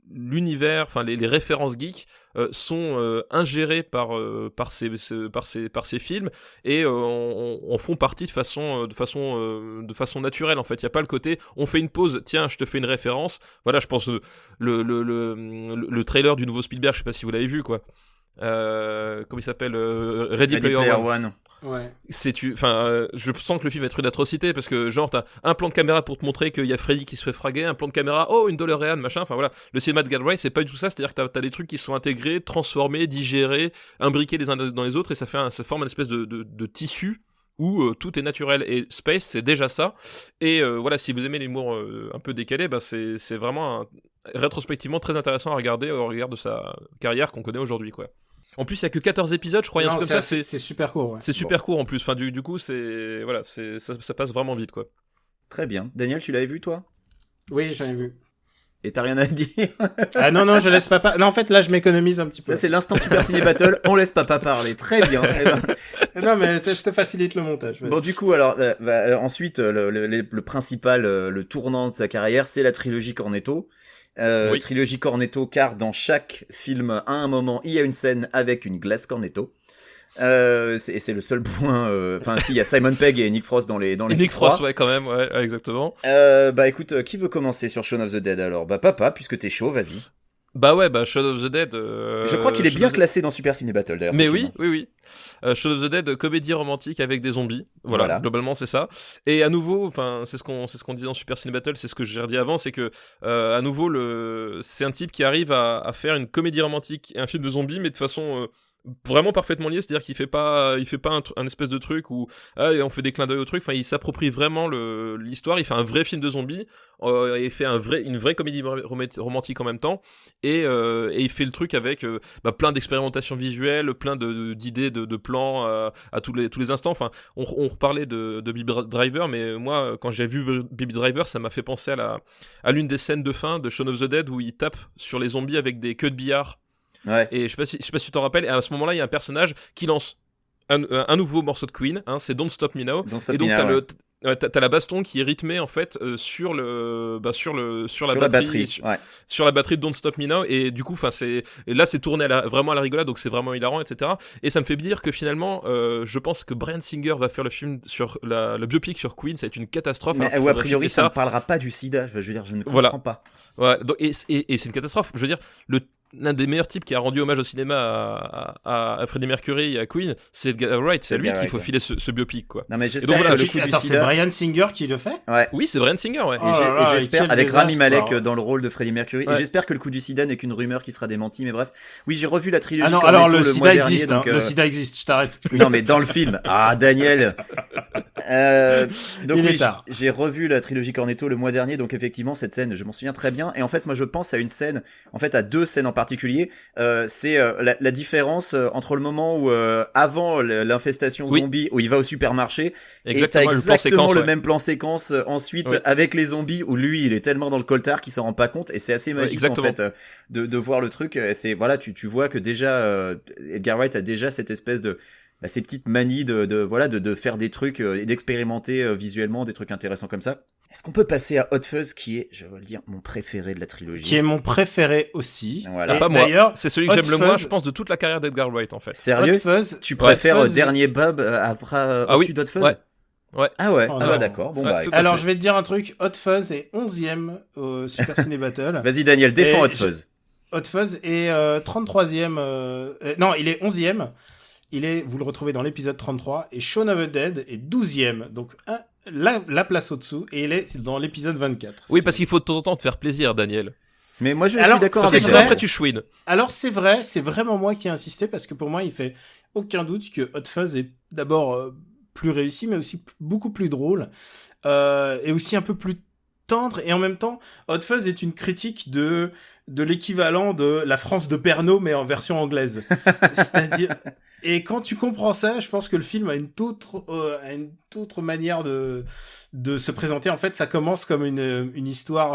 l'univers, enfin les références geeks sont ingérées par ces films, et en font partie de façon naturelle en fait. Il y a pas le côté on fait une pause, tiens je te fais une référence. Voilà, je pense le trailer du nouveau Spielberg, je sais pas si vous l'avez vu quoi. Comment il s'appelle, Ready Player One. Ouais. Je sens que le film va être une atrocité, parce que genre t'as un plan de caméra pour te montrer qu'il y a Freddy qui se fait fraguer, un plan de caméra, oh une DeLorean machin, enfin voilà, le cinéma de Edgar Wright c'est pas du tout ça, c'est-à-dire que t'as des trucs qui sont intégrés, transformés, digérés, imbriqués les uns dans les autres, et ça forme une espèce de tissu où tout est naturel. Et Space c'est déjà ça, et voilà, si vous aimez l'humour un peu décalé, bah c'est vraiment rétrospectivement très intéressant à regarder au regard de sa carrière qu'on connaît aujourd'hui quoi. En plus, il y a que 14 épisodes, je crois, Non, comme ça. C'est super court, ouais. C'est super court en plus. Enfin, du coup, ça passe vraiment vite, quoi. Très bien. Daniel, tu l'avais vu toi? Oui, j'en ai vu. Et t'as rien à dire? Ah non, je laisse papa. Non, en fait, là, je m'économise un petit peu. Là, c'est l'instant Super Ciné Battle. On laisse papa parler. Très bien. Eh ben... Non, mais je te facilite le montage. Vas-y. Bon, du coup, alors, ensuite, le principal, le tournant de sa carrière, c'est la trilogie Cornetto. Oui. Trilogie Cornetto, car dans chaque film, à un moment, il y a une scène avec une glace Cornetto. C'est le seul point. Enfin, si, il y a Simon Pegg et Nick Frost dans les. Nick Frost, ouais, quand même, ouais, exactement. Bah écoute, qui veut commencer sur Shaun of the Dead alors? Bah papa, puisque t'es chaud, vas-y. Bah ouais, Shaun of the Dead. Je crois qu'il est bien classé dans Super Ciné Battle d'ailleurs. Mais oui. Shaun of the Dead, comédie romantique avec des zombies. Voilà. Globalement c'est ça. Et à nouveau, enfin c'est ce qu'on disait dans Super Ciné Battle, c'est ce que j'ai redit avant, c'est que à nouveau c'est un type qui arrive à faire une comédie romantique et un film de zombies, mais de façon vraiment parfaitement lié, c'est-à-dire qu'il fait pas un espèce de truc où on fait des clins d'œil au truc. Enfin, il s'approprie vraiment l'histoire. Il fait un vrai film de zombies, il fait une vraie comédie romantique en même temps, et il fait le truc avec plein d'expérimentations visuelles, plein d'idées de plans à tous les instants. Enfin, on reparlait de Baby Driver, mais moi quand j'ai vu Baby Driver, ça m'a fait penser à l'une des scènes de fin de Shaun of the Dead où il tape sur les zombies avec des queues de billard. Ouais. Et je sais pas si tu t'en rappelles, et à ce moment-là il y a un personnage qui lance un nouveau morceau de Queen, hein, c'est Don't Stop Me Now, et donc t'as la baston qui est rythmée en fait sur la batterie de Don't Stop Me Now, et du coup c'est tourné vraiment à la rigolade, donc c'est vraiment hilarant, etc. Et ça me fait dire que finalement je pense que Bryan Singer va faire le film sur le biopic sur Queen, ça va être une catastrophe. Mais a priori ça ne parlera pas du sida, je veux dire, je ne comprends pas. Ouais, donc, et c'est une catastrophe, je veux dire, l'un des meilleurs types qui a rendu hommage au cinéma à Freddie Mercury et à Queen, c'est Edgar Wright. C'est lui qu'il faut filer ce biopic, quoi. Non, mais j'espère que le coup du sida... c'est Bryan Singer qui le fait? Ouais. Oui, c'est Bryan Singer, ouais. Et j'espère, avec Rami Malek dans le rôle de Freddie Mercury, et j'espère que le coup du sida n'est qu'une rumeur qui sera démentie, mais bref. Oui, j'ai revu la trilogie. Ah non, alors le sida existe, le sida existe, je t'arrête. Non, mais dans le film. Ah, Daniel. Donc Il est oui, tard. j'ai revu la trilogie Cornetto le mois dernier, donc effectivement cette scène, je m'en souviens très bien. Et en fait, moi je pense à une scène, en fait à deux scènes en particulier. C'est la différence entre le moment où avant l'infestation zombie, où il va au supermarché, et t'as exactement le même plan séquence ensuite avec les zombies, où lui il est tellement dans le coltard qu'il s'en rend pas compte, et c'est assez magique en fait de voir le truc. C'est voilà, tu vois que déjà Edgar Wright a déjà cette espèce de ces petites manies de faire des trucs et d'expérimenter visuellement des trucs intéressants comme ça. Est-ce qu'on peut passer à Hot Fuzz, qui est, je veux le dire, mon préféré de la trilogie? Qui est mon préféré aussi. Voilà. Pas moi. D'ailleurs, c'est celui que j'aime le moins, je pense, de toute la carrière d'Edgar Wright, en fait. Sérieux? Hot Fuzz, tu préfères Hot Fuzz, Dernier Bob après au-dessus d'Hot Fuzz? Ouais. Ah ouais, Oh ah non. bah d'accord. Bon, bah, alors, je vais te dire un truc. Hot Fuzz est 11e au Super Ciné Battle. Vas-y, Daniel, défends Et Hot Fuzz. Hot Fuzz est 33e. Non, il est 11e. Vous le retrouvez dans l'épisode 33. Et Shaun of the Dead est 12e. Donc, la place au-dessous. Et il est dans l'épisode 24. Oui, parce qu'il faut de temps en temps te faire plaisir, Daniel. Mais moi, je Alors, suis d'accord c'est avec vrai. toi. Après, tu chouines. Alors, c'est vrai. C'est vraiment moi qui ai insisté. Parce que pour moi, il fait aucun doute que Hot Fuzz est d'abord plus réussi, mais aussi beaucoup plus drôle. Et aussi un peu plus tendre. Et en même temps, Hot Fuzz est une critique de l'équivalent de la France de Pernod, mais en version anglaise. C'est-à-dire... Et quand tu comprends ça, je pense que le film a une toute autre manière de se présenter. En fait, ça commence comme une histoire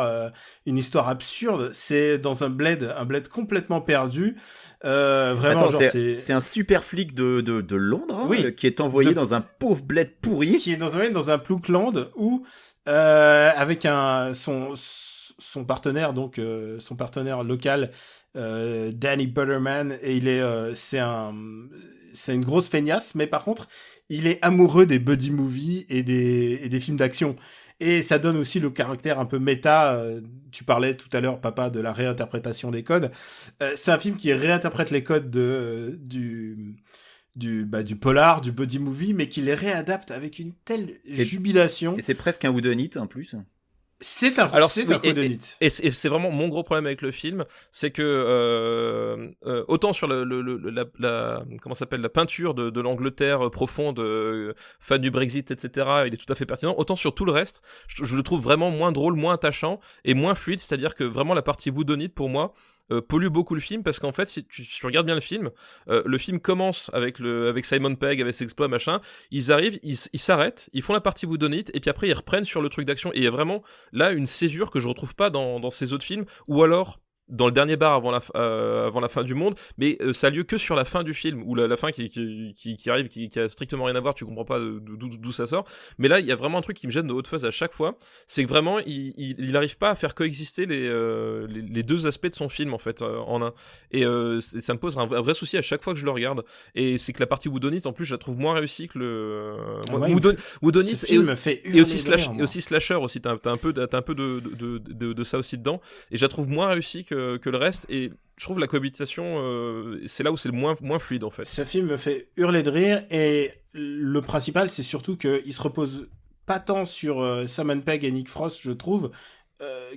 absurde. C'est dans un bled complètement perdu. Vraiment, attends, genre, c'est un super flic de Londres, hein, oui, qui est envoyé dans un pauvre bled pourri. Qui est dans un ploucland où, avec son partenaire, donc, son partenaire local, Danny Butterman, et c'est une grosse feignasse, mais par contre, il est amoureux des buddy movies et des films d'action. Et ça donne aussi le caractère un peu méta. Tu parlais tout à l'heure, papa, de la réinterprétation des codes. C'est un film qui réinterprète les codes du polar, du buddy movie, mais qui les réadapte avec une telle jubilation. Et c'est presque un whoodonit en plus. C'est un whodunit. Et c'est vraiment mon gros problème avec le film, c'est que autant sur comment s'appelle, la peinture de l'Angleterre profonde, fan du Brexit, etc., il est tout à fait pertinent. Autant sur tout le reste, je le trouve vraiment moins drôle, moins attachant et moins fluide. C'est-à-dire que vraiment la partie whodunit pour moi pollue beaucoup le film, parce qu'en fait, si tu regardes bien le film commence avec Simon Pegg, avec ses exploits, machin, ils arrivent, ils s'arrêtent, ils font la partie whodunit, et puis après ils reprennent sur le truc d'action, et il y a vraiment là une césure que je retrouve pas dans ces autres films, ou alors dans le dernier bar avant la fin du monde, mais ça a lieu que sur la fin du film, ou la fin qui arrive, qui a strictement rien à voir, tu comprends pas d'où ça sort. Mais là, il y a vraiment un truc qui me gêne de Hot Fuzz à chaque fois, c'est que vraiment, il arrive pas à faire coexister les deux aspects de son film, en fait, en un. Et ça me pose un vrai souci à chaque fois que je le regarde. Et c'est que la partie whodunit, en plus, je la trouve moins réussie que whodunit et aussi slasher aussi. T'as un peu de ça aussi dedans. Et je la trouve moins réussie que le reste, et je trouve la cohabitation c'est là où c'est le moins fluide, en fait. Ce film me fait hurler de rire, et le principal, c'est surtout qu'il se repose pas tant sur Simon Pegg et Nick Frost, je trouve,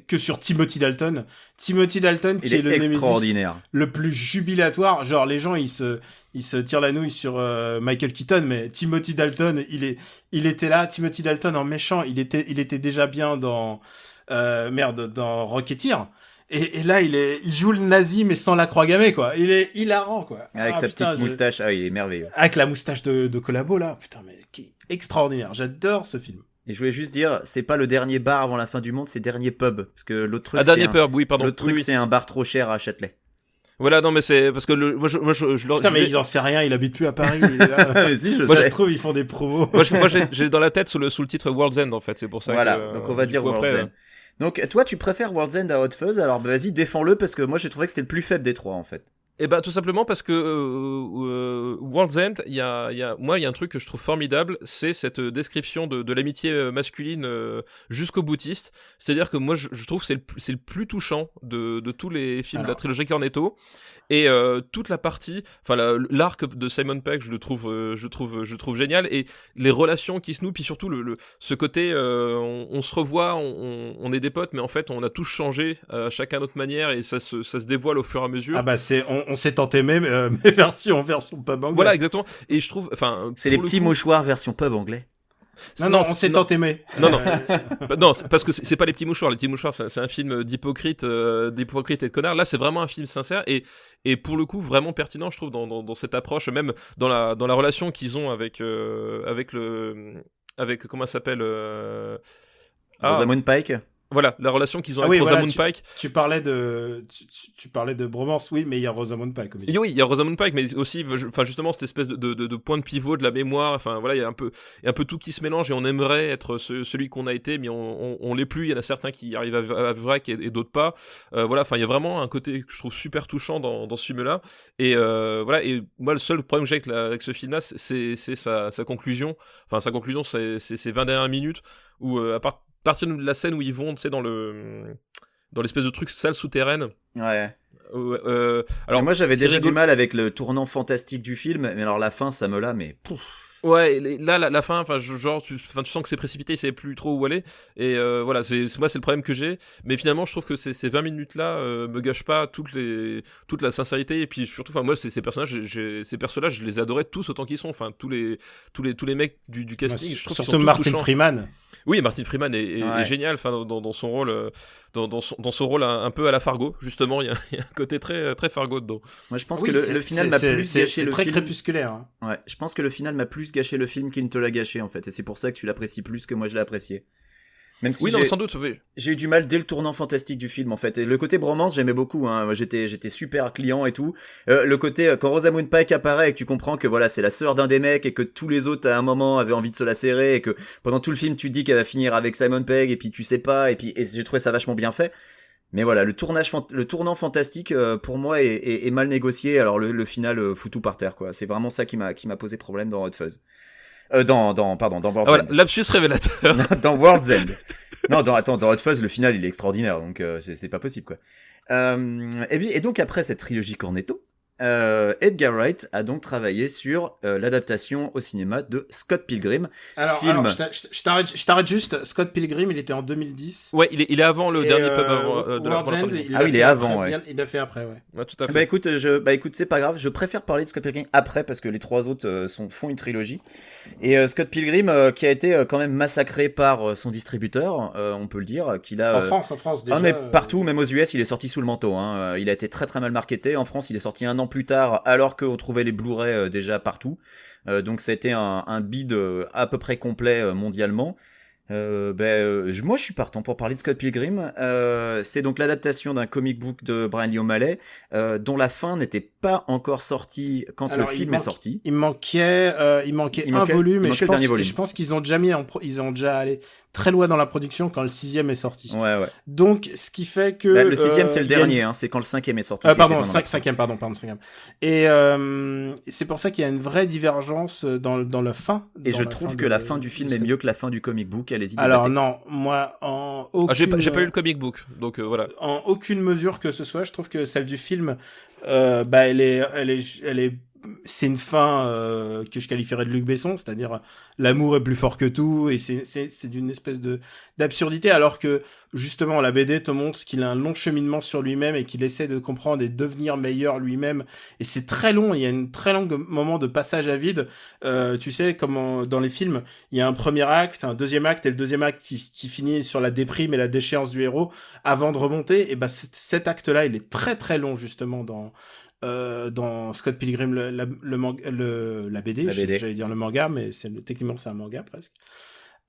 que sur Timothy Dalton. Timothy Dalton, qui est le extraordinaire, le plus jubilatoire. Genre, les gens, ils se tirent la nouille sur Michael Keaton, mais Timothy Dalton, il était là. Timothy Dalton en méchant, il était déjà bien dans Rocketeer. Et là, il joue le nazi, mais sans la croix gammée, quoi. Il est hilarant, quoi. Avec sa petite moustache, il est merveilleux. Avec la moustache de Collabo, là. Putain, mais qui extraordinaire. J'adore ce film. Et je voulais juste dire, c'est pas le dernier bar avant la fin du monde, c'est dernier pub. Parce que l'autre truc, l'autre truc, c'est un bar trop cher à Châtelet. Voilà, non, mais c'est parce que moi je Putain, mais il en sait rien, il habite plus à Paris. Il est là. Si, je sais. Ça se trouve, ils font des promos. moi j'ai dans la tête sous le titre World's End, en fait, c'est pour ça. Voilà, que, donc on va dire World's End. Donc toi tu préfères World's End à Hot Fuzz, alors vas-y défends-le, parce que moi j'ai trouvé que c'était le plus faible des trois, en fait. Eh ben tout simplement parce que World's End, il y a un truc que je trouve formidable, c'est cette description de l'amitié masculine jusqu'au boutiste. C'est-à-dire que moi je trouve que c'est le plus touchant de tous les films de la trilogie Cornetto, et toute la partie, enfin l'arc de Simon Pegg, je le trouve génial, et les relations qui se nouent, puis surtout ce côté on se revoit, on est des potes, mais en fait on a tous changé chacun à notre manière, et ça se dévoile au fur et à mesure. Ah bah on s'est tenté mais version pub anglais. Voilà, exactement. Et je trouve, enfin, c'est les petits mouchoirs version pub anglais. Non, on s'est tant aimé. Non, non, c'est parce que c'est pas Les Petits Mouchoirs. Les Petits Mouchoirs, c'est un film d'hypocrite et de connard. Là, c'est vraiment un film sincère et pour le coup vraiment pertinent, je trouve, dans cette approche, même dans la relation qu'ils ont avec comment ça s'appelle Rosamund Pike. Voilà, la relation qu'ils ont avec oui, Rosamund voilà, Pike. Tu parlais de bromance, oui, mais il y a Rosamund Pike au milieu. Et oui, il y a Rosamund Pike, mais aussi, enfin justement cette espèce de point de pivot de la mémoire. Enfin voilà, il y a un peu tout qui se mélange et on aimerait être celui qu'on a été, mais on l'est plus. Il y en a certains qui arrivent à vrai et d'autres pas. Voilà, enfin il y a vraiment un côté que je trouve super touchant dans ce film-là. Et voilà, et moi le seul problème que j'ai avec ce film-là, c'est sa conclusion. Enfin sa conclusion, c'est ces 20 dernières minutes où à partir de la scène où ils vont, tu sais, dans l'espèce de truc salle souterraine. Ouais. Alors moi j'avais déjà rigolo. du mal avec le tournant fantastique du film, mais alors la fin ça me l'a, mais pouf. Ouais, là la fin, enfin genre tu sens que c'est précipité, il savait plus trop où aller et voilà, c'est le problème que j'ai, mais finalement je trouve que ces 20 minutes là me gâchent pas toute la sincérité et puis surtout enfin moi ces personnages je les adorais tous autant qu'ils sont, enfin tous les mecs du casting, je trouve surtout Martin Freeman. Oui, Martin Freeman est génial, enfin dans son rôle dans son rôle un peu à la Fargo, justement, il y a un côté très très Fargo dedans. Moi je pense que le final m'a plus gâché le film. C'est très crépusculaire. Hein. Ouais, je pense que le final m'a plus gâché le film qu'il ne te l'a gâché en fait, et c'est pour ça que tu l'apprécies plus que moi je l'ai apprécié. Même si oui, non, sans doute, oui. J'ai eu du mal dès le tournant fantastique du film en fait. Et le côté bromance, j'aimais beaucoup. Hein. Moi, j'étais super client et tout. Le côté quand Rosamund Pike apparaît et que tu comprends que voilà, c'est la sœur d'un des mecs et que tous les autres à un moment avaient envie de se la serrer et que pendant tout le film tu te dis qu'elle va finir avec Simon Pegg et puis tu sais pas et j'ai trouvé ça vachement bien fait. Mais voilà, le tournant fantastique pour moi est mal négocié. Alors le final fout tout par terre quoi. C'est vraiment ça qui m'a posé problème dans Hot Fuzz. Dans World's End. Voilà, lapsus révélateur. Dans World's End. Non, dans Hot Fuzz, le final, il est extraordinaire, donc c'est pas possible, quoi. Et donc, après cette trilogie Cornetto, Edgar Wright a donc travaillé sur l'adaptation au cinéma de Scott Pilgrim. Alors je t'arrête juste. Scott Pilgrim, il était en 2010. Ouais, il est avant le dernier pub de World's End. Il est avant, ouais. Il l'a fait après, ouais. Ouais, tout à fait. Écoute, c'est pas grave. Je préfère parler de Scott Pilgrim après parce que les trois autres font une trilogie. Et Scott Pilgrim, qui a été quand même massacré par son distributeur, on peut le dire, qu'il a. En France déjà. Ah mais partout, même aux US, il est sorti sous le manteau. Hein. Il a été très très mal marketé. En France, il est sorti 1 an plus tard, alors qu'on trouvait les Blu-ray déjà partout. Donc ça a été un bid à peu près complet mondialement. Moi je suis partant pour parler de Scott Pilgrim. C'est donc l'adaptation d'un comic book de Brian Lee O'Malley, dont la fin n'était pas encore sortie quand le film est sorti. Il manquait un volume, et je pense qu'ils ont déjà allé très loin dans la production quand le 6e est sorti. Ouais. Donc, ce qui fait que... le 6e, c'est le dernier, c'est quand le 5e est sorti. Pardon, 5e. Et c'est pour ça qu'il y a une vraie divergence dans la fin. Et je trouve que la fin du film est mieux que la fin du comic book. Allez-y. Alors non, moi, en aucune... j'ai pas lu le comic book, donc voilà. En aucune mesure que ce soit, je trouve que celle du film, elle est c'est une fin que je qualifierais de Luc Besson, c'est-à-dire l'amour est plus fort que tout, et c'est d'une espèce d'absurdité, alors que justement la BD te montre qu'il a un long cheminement sur lui-même et qu'il essaie de comprendre et de devenir meilleur lui-même, et c'est très long, il y a un très long moment de passage à vide. Tu sais, comme dans les films, il y a un premier acte, un deuxième acte, et le deuxième acte qui finit sur la déprime et la déchéance du héros avant de remonter, et cet acte-là, il est très très long justement dans Scott Pilgrim, la BD. J'allais dire le manga, mais techniquement c'est un manga presque.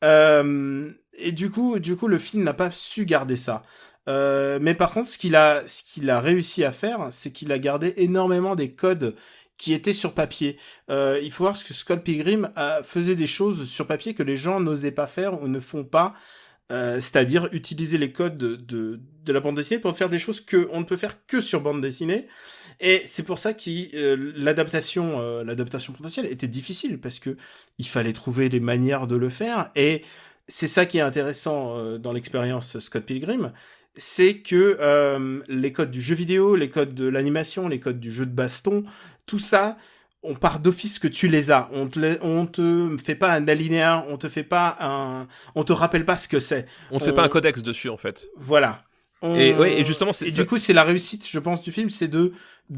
Et du coup, le film n'a pas su garder ça. Mais par contre, ce qu'il a réussi à faire, c'est qu'il a gardé énormément des codes qui étaient sur papier. Il faut voir ce que Scott Pilgrim faisait des choses sur papier que les gens n'osaient pas faire ou ne font pas. C'est-à-dire utiliser les codes de la bande dessinée pour faire des choses qu'on ne peut faire que sur bande dessinée. Et c'est pour ça que l'adaptation potentielle était difficile, parce que il fallait trouver les manières de le faire. Et c'est ça qui est intéressant dans l'expérience Scott Pilgrim, c'est que les codes du jeu vidéo, les codes de l'animation, les codes du jeu de baston, tout ça, on part d'office que tu les as. On te fait pas un alinéa, on te rappelle pas ce que c'est. On te fait pas un codex dessus, en fait. Voilà. Et justement, du coup, c'est la réussite, je pense, du film, c'est de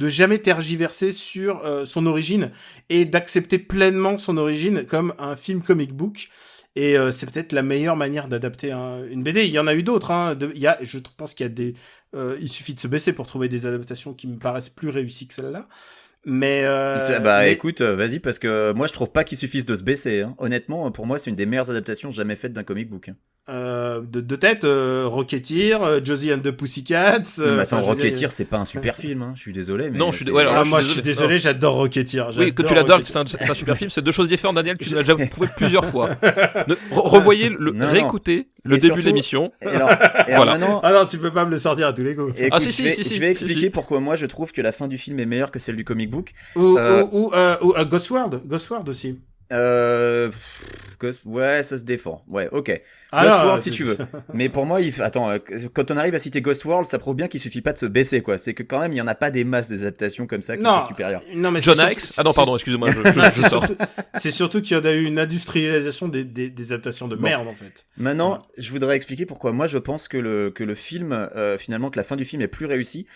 jamais tergiverser sur son origine et d'accepter pleinement son origine comme un film comic book. Et c'est peut-être la meilleure manière d'adapter une BD. Il y en a eu d'autres. Je pense qu'il y a des... il suffit de se baisser pour trouver des adaptations qui me paraissent plus réussies que celle-là. Mais écoute, vas-y, parce que moi je trouve pas qu'il suffise de se baisser. Hein. Honnêtement, pour moi c'est une des meilleures adaptations jamais faites d'un comic book. Hein. De tête, Rocketeer, Josie and the Pussycats. Mais attends, Rocketeer c'est pas un super film. Hein. Je suis désolé. Mais non, moi je suis désolé, j'adore Rocketeer. Oui, que tu l'adores, que c'est un super film, c'est deux choses différentes. Daniel, tu l'as déjà prouvé plusieurs fois. Revoyez, réécoutez le début de l'émission. Voilà. Ah non, tu peux pas me le sortir à tous les coups. Écoute, je vais expliquer pourquoi moi je trouve que la fin du film est meilleure que celle du comic book. Ou Ghostworld aussi. Ouais, ça se défend. Ouais, ok. Ghostworld si tu veux. Mais pour moi, attends, quand on arrive à citer Ghostworld, ça prouve bien qu'il suffit pas de se baisser, quoi. C'est que quand même, il y en a pas des masses des adaptations comme ça qui sont supérieures. Non, mais John X. Ah non, pardon, excusez-moi, je sors. C'est surtout qu'il y a eu une industrialisation des adaptations de merde, en fait. Maintenant, je voudrais expliquer pourquoi moi je pense que le film, finalement, que la fin du film est plus réussie.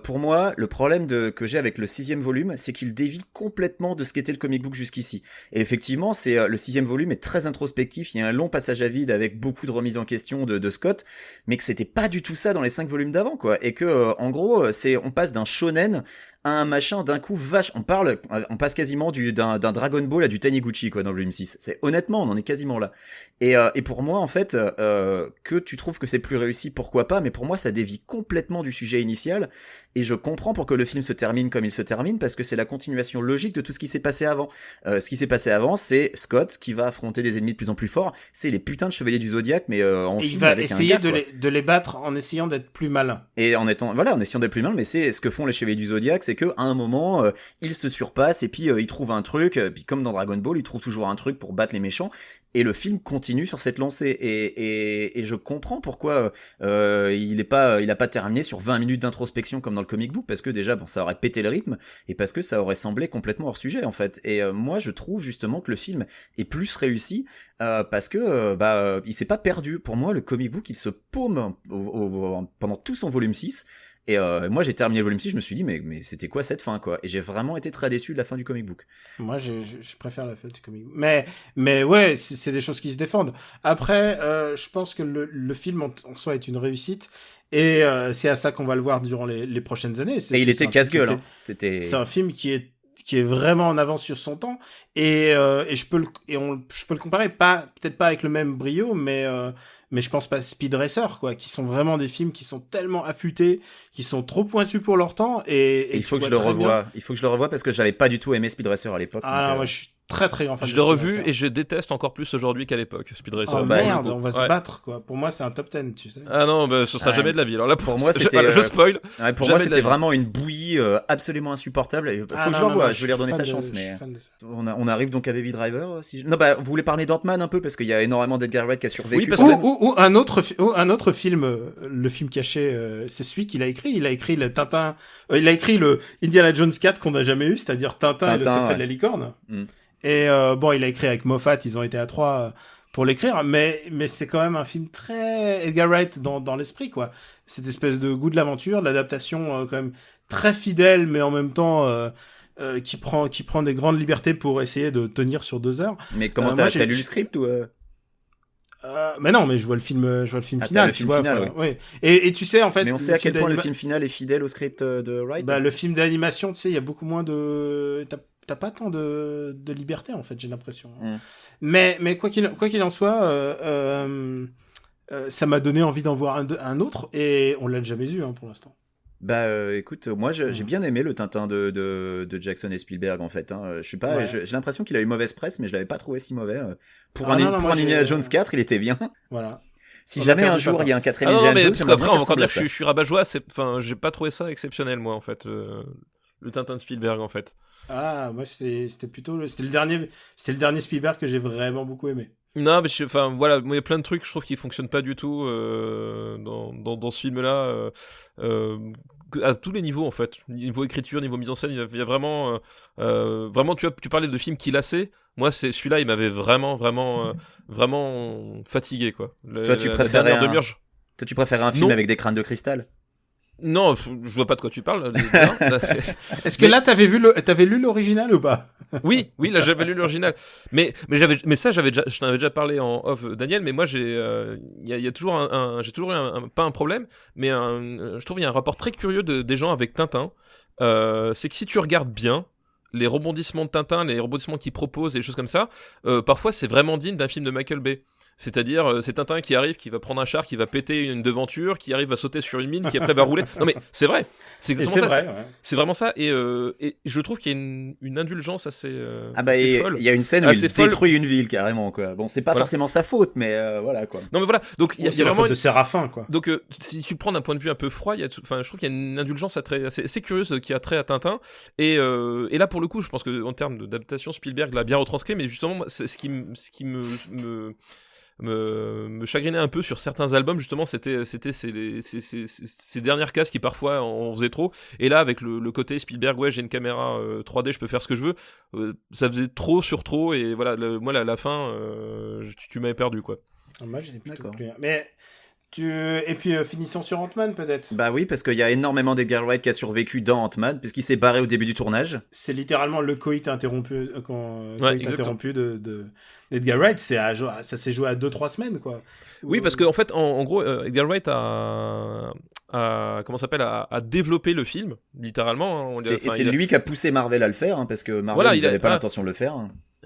Pour moi, le problème que j'ai avec le 6e volume, c'est qu'il dévie complètement de ce qu'était le comic book jusqu'ici. Et effectivement, le 6e volume est très introspectif. Il y a un long passage à vide avec beaucoup de remises en question de Scott, mais que c'était pas du tout ça dans les 5 volumes d'avant, quoi. Et que, en gros, on passe d'un shonen à un machin d'un coup on passe quasiment d'un Dragon Ball à du Taniguchi, quoi, dans le volume 6. Honnêtement, on en est quasiment là. Et pour moi, en fait, que tu trouves que c'est plus réussi, pourquoi pas, mais pour moi, ça dévie complètement du sujet initial, et je comprends pourquoi le film se termine comme il se termine, parce que c'est la continuation logique de tout ce qui s'est passé avant. Ce qui s'est passé avant, c'est Scott qui va affronter des ennemis de plus en plus forts, c'est les putains de chevaliers du Zodiac, mais en film, il va avec essayer un gars, de les battre en essayant d'être plus malin. Et en essayant d'être plus malin, mais c'est ce que font les chevaliers du Zodiac, c'est que à un moment, ils se surpassent, et puis ils trouvent un truc, puis comme dans Dragon Ball, ils trouvent toujours un truc pour battre les méchants, et le film continue sur cette lancée, et je comprends pourquoi il a pas terminé sur 20 minutes d'introspection comme dans le comic book, parce que déjà, ça aurait pété le rythme, et parce que ça aurait semblé complètement hors sujet, en fait. Et moi, je trouve justement que le film est plus réussi, parce que il s'est pas perdu. Pour moi, le comic book, il se paume pendant tout son volume 6, et moi j'ai terminé le volume 6, je me suis dit mais c'était quoi cette fin, quoi, et j'ai vraiment été très déçu de la fin du comic book. Moi je préfère la fin du comic book, mais ouais, c'est des choses qui se défendent. Après je pense que le film en soi est une réussite, et c'est à ça qu'on va le voir durant les prochaines années. Et il était casse-gueule, c'est un film qui est vraiment en avance sur son temps, et je peux le comparer, peut-être pas avec le même brio, mais je pense pas Speed Racer, quoi, qui sont vraiment des films qui sont tellement affûtés, qui sont trop pointus pour leur temps, et il faut que je le revoie. Il faut que je le revoie parce que j'avais pas du tout aimé Speed Racer à l'époque. Moi je suis très très grand fan. Je l'ai revu et je déteste encore plus aujourd'hui qu'à l'époque, Speed Racer. Oh merde, on va se battre, quoi. Pour moi c'est un top 10, tu sais. Ah non, ce sera jamais de la vie. Alors là, pour moi c'était... je spoil. Pour moi c'était vraiment une bouillie absolument insupportable. Faut que je le revoie, je vais lui redonner sa chance, mais... On arrive donc à Baby Driver. Non, vous voulez parler d'Ant-Man un peu, parce qu'il y a énormément d'Edgar Wright qui a survécu. Oui, ou un autre film, le film caché, c'est celui qu'il a écrit. Il a écrit le Tintin, il a écrit le Indiana Jones 4 qu'on n'a jamais eu, c'est-à-dire Tintin et le secret de la licorne. Et il a écrit avec Moffat, ils ont été à 3 pour l'écrire, mais c'est quand même un film très Edgar Wright dans l'esprit, quoi. Cette espèce de goût de l'aventure, de l'adaptation quand même très fidèle, mais en même temps qui prend des grandes libertés pour essayer de tenir sur 2 heures. Mais comment t'as lu le script ou mais non, mais je vois le film final, le film final, oui. Et tu sais, en fait, mais on sait à quel point le film final est fidèle au script de Wright. Le film d'animation, tu sais, il y a beaucoup moins de, t'as pas tant de liberté, en fait, j'ai l'impression. Mais quoi qu'il en soit, ça m'a donné envie d'en voir un autre, et on l'a jamais vu, pour l'instant. Écoute, moi j'ai bien aimé le Tintin de Jackson et Spielberg, en fait. Je suis pas, j'ai l'impression qu'il a eu mauvaise presse, mais je l'avais pas trouvé si mauvais. Pour un Indiana Jones 4, il était bien. Voilà. Si jamais un jour il y a un 4ème Indiana Jones, j'aimerais bien qu'il ressemble à ça. Je suis rabat-joie, j'ai pas trouvé ça exceptionnel, moi, en fait. Le Tintin de Spielberg, en fait. Moi c'était plutôt c'était le dernier Spielberg que j'ai vraiment beaucoup aimé. Non, mais voilà, il y a plein de trucs, je trouve, qui fonctionnent pas du tout dans ce film-là, à tous les niveaux, en fait. Niveau écriture, niveau mise en scène, il y a vraiment, tu parlais de films qui lassaient. Moi, celui-là, il m'avait vraiment fatigué, quoi. Toi, tu préférais un film avec des crânes de cristal? Non, je vois pas de quoi tu parles. Est-ce que là, t'avais lu l'original ou pas? Oui, là j'avais lu l'original, mais je t'en avais déjà parlé en off, Daniel. Mais moi il y a toujours j'ai toujours eu pas un problème, mais je trouve il y a un rapport très curieux des gens avec Tintin. C'est que si tu regardes bien les rebondissements de Tintin, les rebondissements qu'il propose et des choses comme ça, parfois c'est vraiment digne d'un film de Michael Bay. C'est-à-dire, c'est Tintin qui arrive, qui va prendre un char, qui va péter une devanture, qui arrive à sauter sur une mine, qui après va rouler. Non mais c'est vrai, c'est exactement ça. Ouais. C'est vraiment ça. Et je trouve qu'il y a une indulgence assez. Il folle. y a une scène où il détruit une ville carrément quoi. Bon, c'est pas forcément sa faute, mais voilà quoi. Non mais voilà. Donc il y a c'est vraiment la faute de Séraphin quoi. Donc si tu le prends d'un point de vue un peu froid, je trouve qu'il y a une indulgence assez curieuse qui a trait à Tintin. Et là pour le coup, je pense que en termes d'adaptation, Spielberg l'a bien retranscrit. Mais justement, c'est ce qui me chagrinait un peu sur certains albums, justement, c'était ces dernières cases qui parfois en faisaient trop. Et là, avec le côté Spielberg, ouais, j'ai une caméra 3D, je peux faire ce que je veux, ça faisait trop sur trop. Et voilà, moi, la fin, tu m'avais perdu, quoi. Moi, j'ai plutôt plus. Mais et puis finissons sur Ant-Man peut-être. Bah oui, parce qu'il y a énormément d'Edgar Wright qui a survécu dans Ant-Man, puisqu'il s'est barré au début du tournage. C'est littéralement le coït interrompu, interrompu d'Edgar Wright. Ça s'est joué à 2-3 semaines quoi. Oui, parce qu'en fait, en gros, Edgar Wright a développé le film, littéralement. C'est lui qui a poussé Marvel à le faire, parce que Marvel, ils n'avaient pas l'intention de le faire.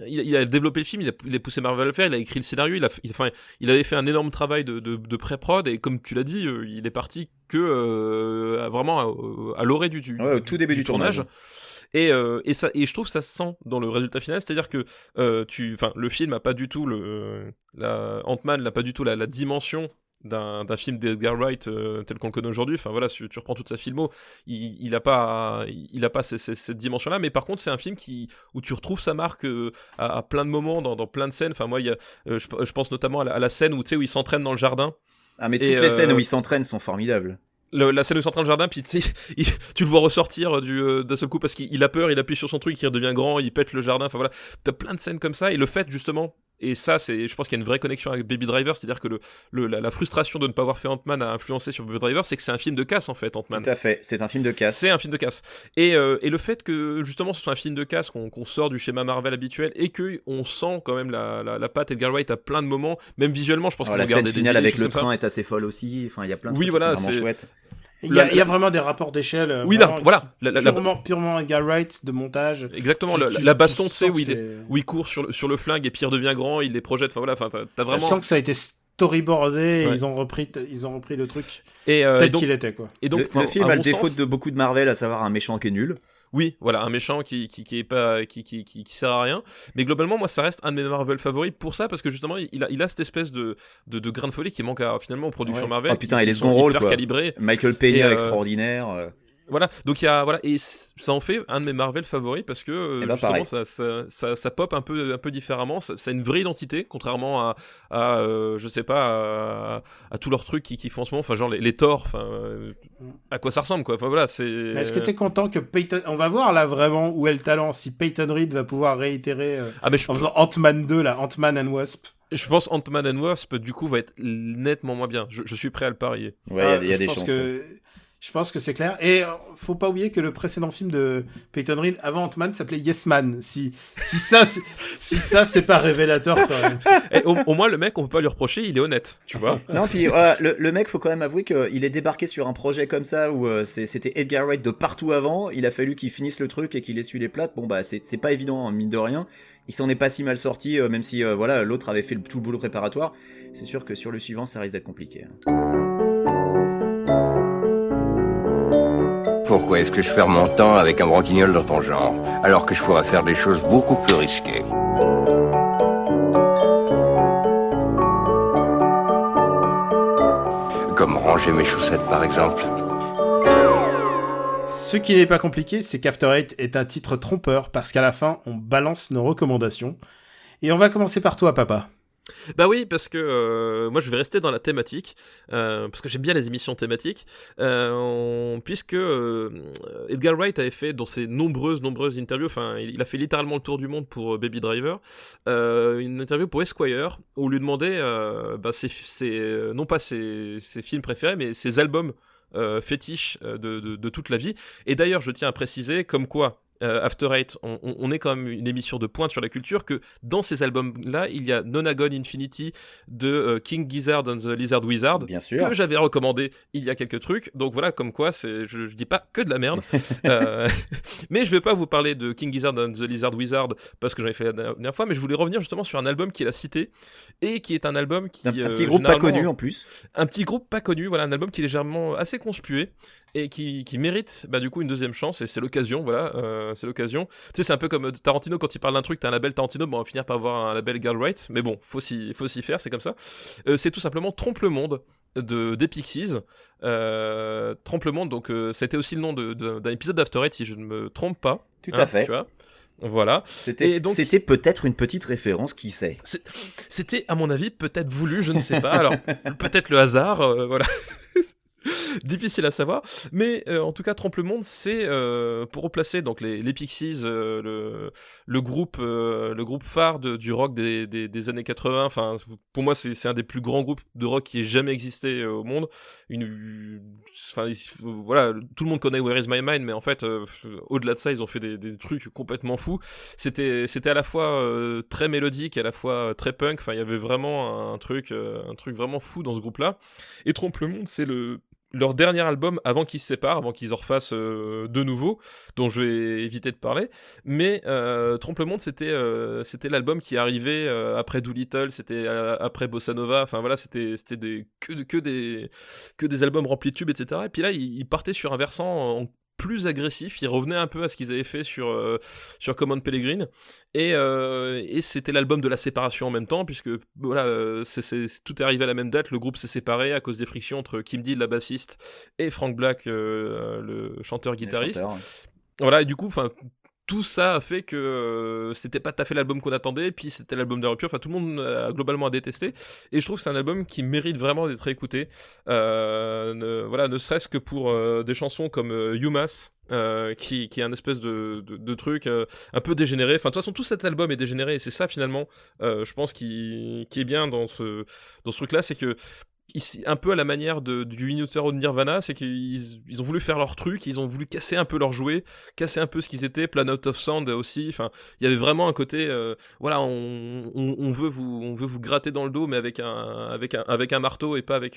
Il a développé le film, il a poussé Marvel à le faire, il a écrit le scénario, il avait fait un énorme travail de pré-prod, et comme tu l'as dit, il est parti que vraiment à l'orée au tout début du tournage. Et je trouve que ça se sent dans le résultat final, c'est-à-dire que le film a pas du tout Ant-Man n'a pas du tout la dimension d'un film d'Edgar Wright tel qu'on le connaît aujourd'hui. Enfin voilà, si tu reprends toute sa filmo, il a pas cette dimension-là, mais par contre c'est un film où tu retrouves sa marque à plein de moments, dans plein de scènes. Enfin moi, je pense notamment à la scène où il s'entraîne dans le jardin. Ah mais toutes les scènes où il s'entraîne sont formidables. La scène où il s'entraîne dans le jardin, puis tu le vois ressortir d'un seul coup parce qu'il a peur, il appuie sur son truc, il redevient grand, il pète le jardin. Enfin voilà, t'as plein de scènes comme ça, et le fait justement. Et ça, je pense qu'il y a une vraie connexion avec Baby Driver, c'est-à-dire que la frustration de ne pas avoir fait Ant-Man a influencé sur Baby Driver, c'est que c'est un film de casse en fait, Ant-Man. Tout à fait, c'est un film de casse. C'est un film de casse. Et le fait que justement ce soit un film de casse, qu'on sort du schéma Marvel habituel, et qu'on sent quand même la patte Edgar Wright à plein de moments, même visuellement, je pense qu'ils ont gardé des idées. La scène finale avec le train est assez folle aussi, enfin il y a plein de trucs qui sont vraiment chouettes. Il y a vraiment des rapports d'échelle. Oui, voilà. Purement Edgar Wright de montage. Exactement. La baston, tu sais, où il court sur le flingue et puis il redevient grand, il les projette. Enfin voilà. T'as vraiment. Ça sent que ça a été storyboardé. Ouais. Ils ont repris le truc tel qu'il était quoi. Et donc le film a le défaut de beaucoup de Marvel, à savoir un méchant qui est nul. Oui, voilà, un méchant qui est pas qui sert à rien, mais globalement moi ça reste un de mes Marvel favoris pour ça, parce que justement il a cette espèce de grain de folie qui manque finalement aux productions Marvel. Oh putain, il est second rôle quoi. Calibré. Michael Peña extraordinaire. Voilà, donc et ça en fait un de mes Marvel favoris parce que justement ça pop un peu différemment, ça a une vraie identité, contrairement à je sais pas à tous leurs trucs qui font en ce moment, enfin genre les Thor, enfin à quoi ça ressemble quoi. Enfin voilà, c'est. Mais est-ce que t'es content que Peyton, on va voir là vraiment où est le talent, si Peyton Reed va pouvoir réitérer en faisant Ant-Man 2 là, Ant-Man and Wasp. Je pense Ant-Man and Wasp du coup va être nettement moins bien. Je suis prêt à le parier. Ouais, il y a des chances. Je pense que c'est clair. Et faut pas oublier que le précédent film de Peyton Reed avant Ant-Man s'appelait Yes Man. Si ça c'est pas révélateur quand même. Et au moins le mec, on peut pas lui reprocher, il est honnête, tu vois. Non, puis le mec, faut quand même avouer qu'il est débarqué sur un projet comme ça où c'était Edgar Wright de partout avant. Il a fallu qu'il finisse le truc et qu'il essuie les plates. Bon bah c'est pas évident, hein, mine de rien. Il s'en est pas si mal sorti, même si l'autre avait fait tout le boulot préparatoire. C'est sûr que sur le suivant, ça risque d'être compliqué. Pourquoi est-ce que je perds mon temps avec un branquignol dans ton genre, alors que je pourrais faire des choses beaucoup plus risquées? Comme ranger mes chaussettes, par exemple. Ce qui n'est pas compliqué, c'est qu'After Eight est un titre trompeur, parce qu'à la fin, on balance nos recommandations. Et on va commencer par toi, papa. Bah oui, parce que moi je vais rester dans la thématique, parce que j'aime bien les émissions thématiques, puisque Edgar Wright avait fait dans ses nombreuses interviews, enfin il a fait littéralement le tour du monde pour Baby Driver, une interview pour Esquire où on lui demandait non pas ses films préférés, mais ses albums fétiches de toute la vie. Et d'ailleurs je tiens à préciser comme quoi After Eight, on est quand même une émission de pointe sur la culture, que dans ces albums-là, il y a Nonagon Infinity de King Gizzard and the Lizard Wizard, Bien sûr. que j'avais recommandé il y a quelques trucs. Donc voilà, comme quoi, je dis pas que de la merde. Mais je vais pas vous parler de King Gizzard and the Lizard Wizard parce que j'en ai fait la dernière fois, mais je voulais revenir justement sur un album qu'il a cité et qui est un album qui... Un petit groupe pas connu en plus. Un petit groupe pas connu, voilà, un album qui est légèrement assez conspué et qui mérite du coup une deuxième chance, et c'est l'occasion, voilà, c'est l'occasion. Tu sais, c'est un peu comme Tarantino, quand il parle d'un truc, t'as un label Tarantino, on va finir par avoir un label Girl Right, mais bon, faut s'y faire, c'est comme ça. C'est tout simplement Trompe le Monde des Pixies. Trompe le Monde, donc c'était aussi le nom d'un épisode d'After Eight, si je ne me trompe pas. Tout à fait. Tu vois, voilà. C'était peut-être une petite référence, qui sait. C'était, à mon avis, peut-être voulu, je ne sais pas. Alors, peut-être le hasard, voilà. Difficile à savoir, mais en tout cas, Trompe le Monde, c'est pour replacer donc les Pixies, le groupe phare du rock des années 80. Enfin, pour moi, c'est un des plus grands groupes de rock qui ait jamais existé au monde. Voilà, tout le monde connaît Where Is My Mind, mais en fait, au-delà de ça, ils ont fait des trucs complètement fous. C'était à la fois très mélodique, à la fois très punk. Enfin, il y avait vraiment un truc vraiment fou dans ce groupe-là. Et Trompe le Monde, c'est leur dernier album avant qu'ils se séparent, avant qu'ils en refassent de nouveau, dont je vais éviter de parler. Mais Trompe le Monde, c'était l'album qui arrivait après Doolittle, c'était après Bossa Nova. Enfin voilà, c'était que des albums remplis de tubes, etc. Et puis là, ils partaient sur un versant plus agressif, ils revenaient un peu à ce qu'ils avaient fait sur Common Pellegrine, et c'était l'album de la séparation en même temps, puisque voilà, tout est arrivé à la même date, le groupe s'est séparé à cause des frictions entre Kim Deal, la bassiste, et Frank Black, le chanteur-guitariste. Voilà, et du coup, tout ça a fait que c'était pas tout à fait l'album qu'on attendait, puis c'était l'album de rupture. Enfin, tout le monde a globalement détesté, et je trouve que c'est un album qui mérite vraiment d'être écouté. Voilà, ne serait-ce que pour des chansons comme UMass, qui est un espèce de truc un peu dégénéré. Enfin, de toute façon, tout cet album est dégénéré, et c'est ça finalement, je pense, qui est bien dans ce truc-là, c'est que un peu à la manière du In Utero de Nirvana, c'est qu'ils ont voulu faire leur truc, ils ont voulu casser un peu leur jouet, casser un peu ce qu'ils étaient. Planet of Sound aussi, enfin, il y avait vraiment un côté, voilà, on veut vous gratter dans le dos, mais avec un marteau et pas avec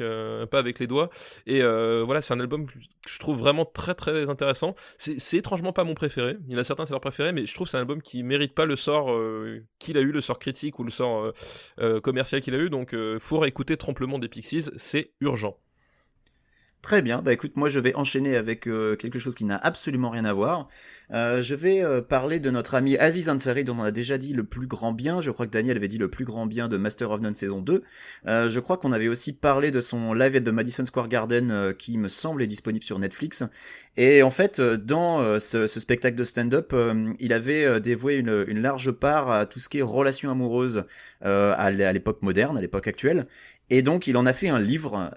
les doigts. Et voilà, c'est un album que je trouve vraiment très très intéressant. C'est étrangement pas mon préféré. Il y en a certains c'est leur préféré, mais je trouve que c'est un album qui mérite pas le sort qu'il a eu, le sort critique ou le sort commercial qu'il a eu. Donc, faut réécouter Trompe le Monde des Pixies. C'est urgent. Très bien, écoute, moi je vais enchaîner avec quelque chose qui n'a absolument rien à voir. Je vais parler de notre ami Aziz Ansari, dont on a déjà dit le plus grand bien. Je crois que Daniel avait dit le plus grand bien de Master of None saison 2. Je crois qu'on avait aussi parlé de son live at the Madison Square Garden, qui me semble est disponible sur Netflix. Et en fait, dans ce spectacle de stand-up, il avait dévoué une large part à tout ce qui est relations amoureuses à l'époque moderne, à l'époque actuelle. Et donc, il en a fait un livre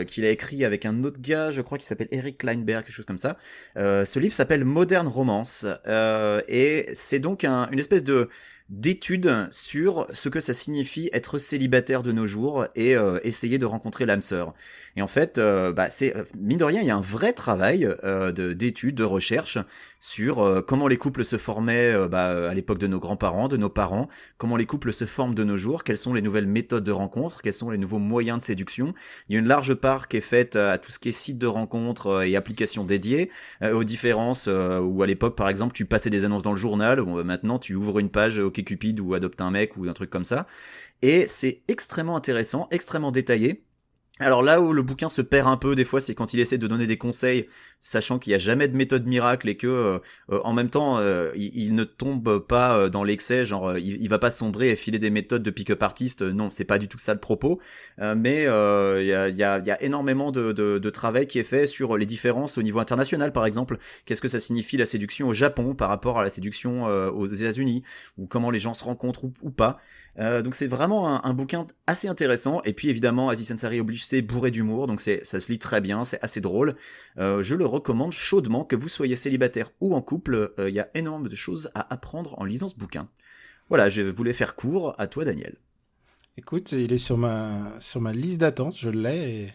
qu'il a écrit avec un autre gars, je crois, qui s'appelle Eric Kleinberg, quelque chose comme ça. Ce livre s'appelle Modern Romance, et c'est donc une espèce d'étude sur ce que ça signifie être célibataire de nos jours et essayer de rencontrer l'âme sœur. Et en fait, c'est mine de rien, il y a un vrai travail d'étude, de recherche sur comment les couples se formaient à l'époque de nos grands-parents, de nos parents, comment les couples se forment de nos jours, quelles sont les nouvelles méthodes de rencontre, quels sont les nouveaux moyens de séduction. Il y a une large part qui est faite à tout ce qui est sites de rencontres et applications dédiées, aux différences où à l'époque, par exemple, tu passais des annonces dans le journal, maintenant tu ouvres une page OkCupid ou Adopte un mec ou un truc comme ça. Et c'est extrêmement intéressant, extrêmement détaillé. Alors là où le bouquin se perd un peu des fois, c'est quand il essaie de donner des conseils, sachant qu'il n'y a jamais de méthode miracle et que en même temps il ne tombe pas dans l'excès, genre il va pas sombrer et filer des méthodes de pick-up artist. Non, c'est pas du tout ça le propos, mais il y a énormément de travail qui est fait sur les différences au niveau international. Par exemple, qu'est-ce que ça signifie la séduction au Japon par rapport à la séduction aux États-Unis, ou comment les gens se rencontrent ou pas. Donc c'est vraiment un bouquin assez intéressant. Et puis évidemment, Aziz Ansari oblige, c'est bourré d'humour, donc ça se lit très bien, c'est assez drôle. Je le recommande chaudement, que vous soyez célibataire ou en couple. Il y a énormément de choses à apprendre en lisant ce bouquin. Voilà, je voulais faire court. À toi, Daniel. Écoute, il est sur ma liste d'attente, je l'ai, et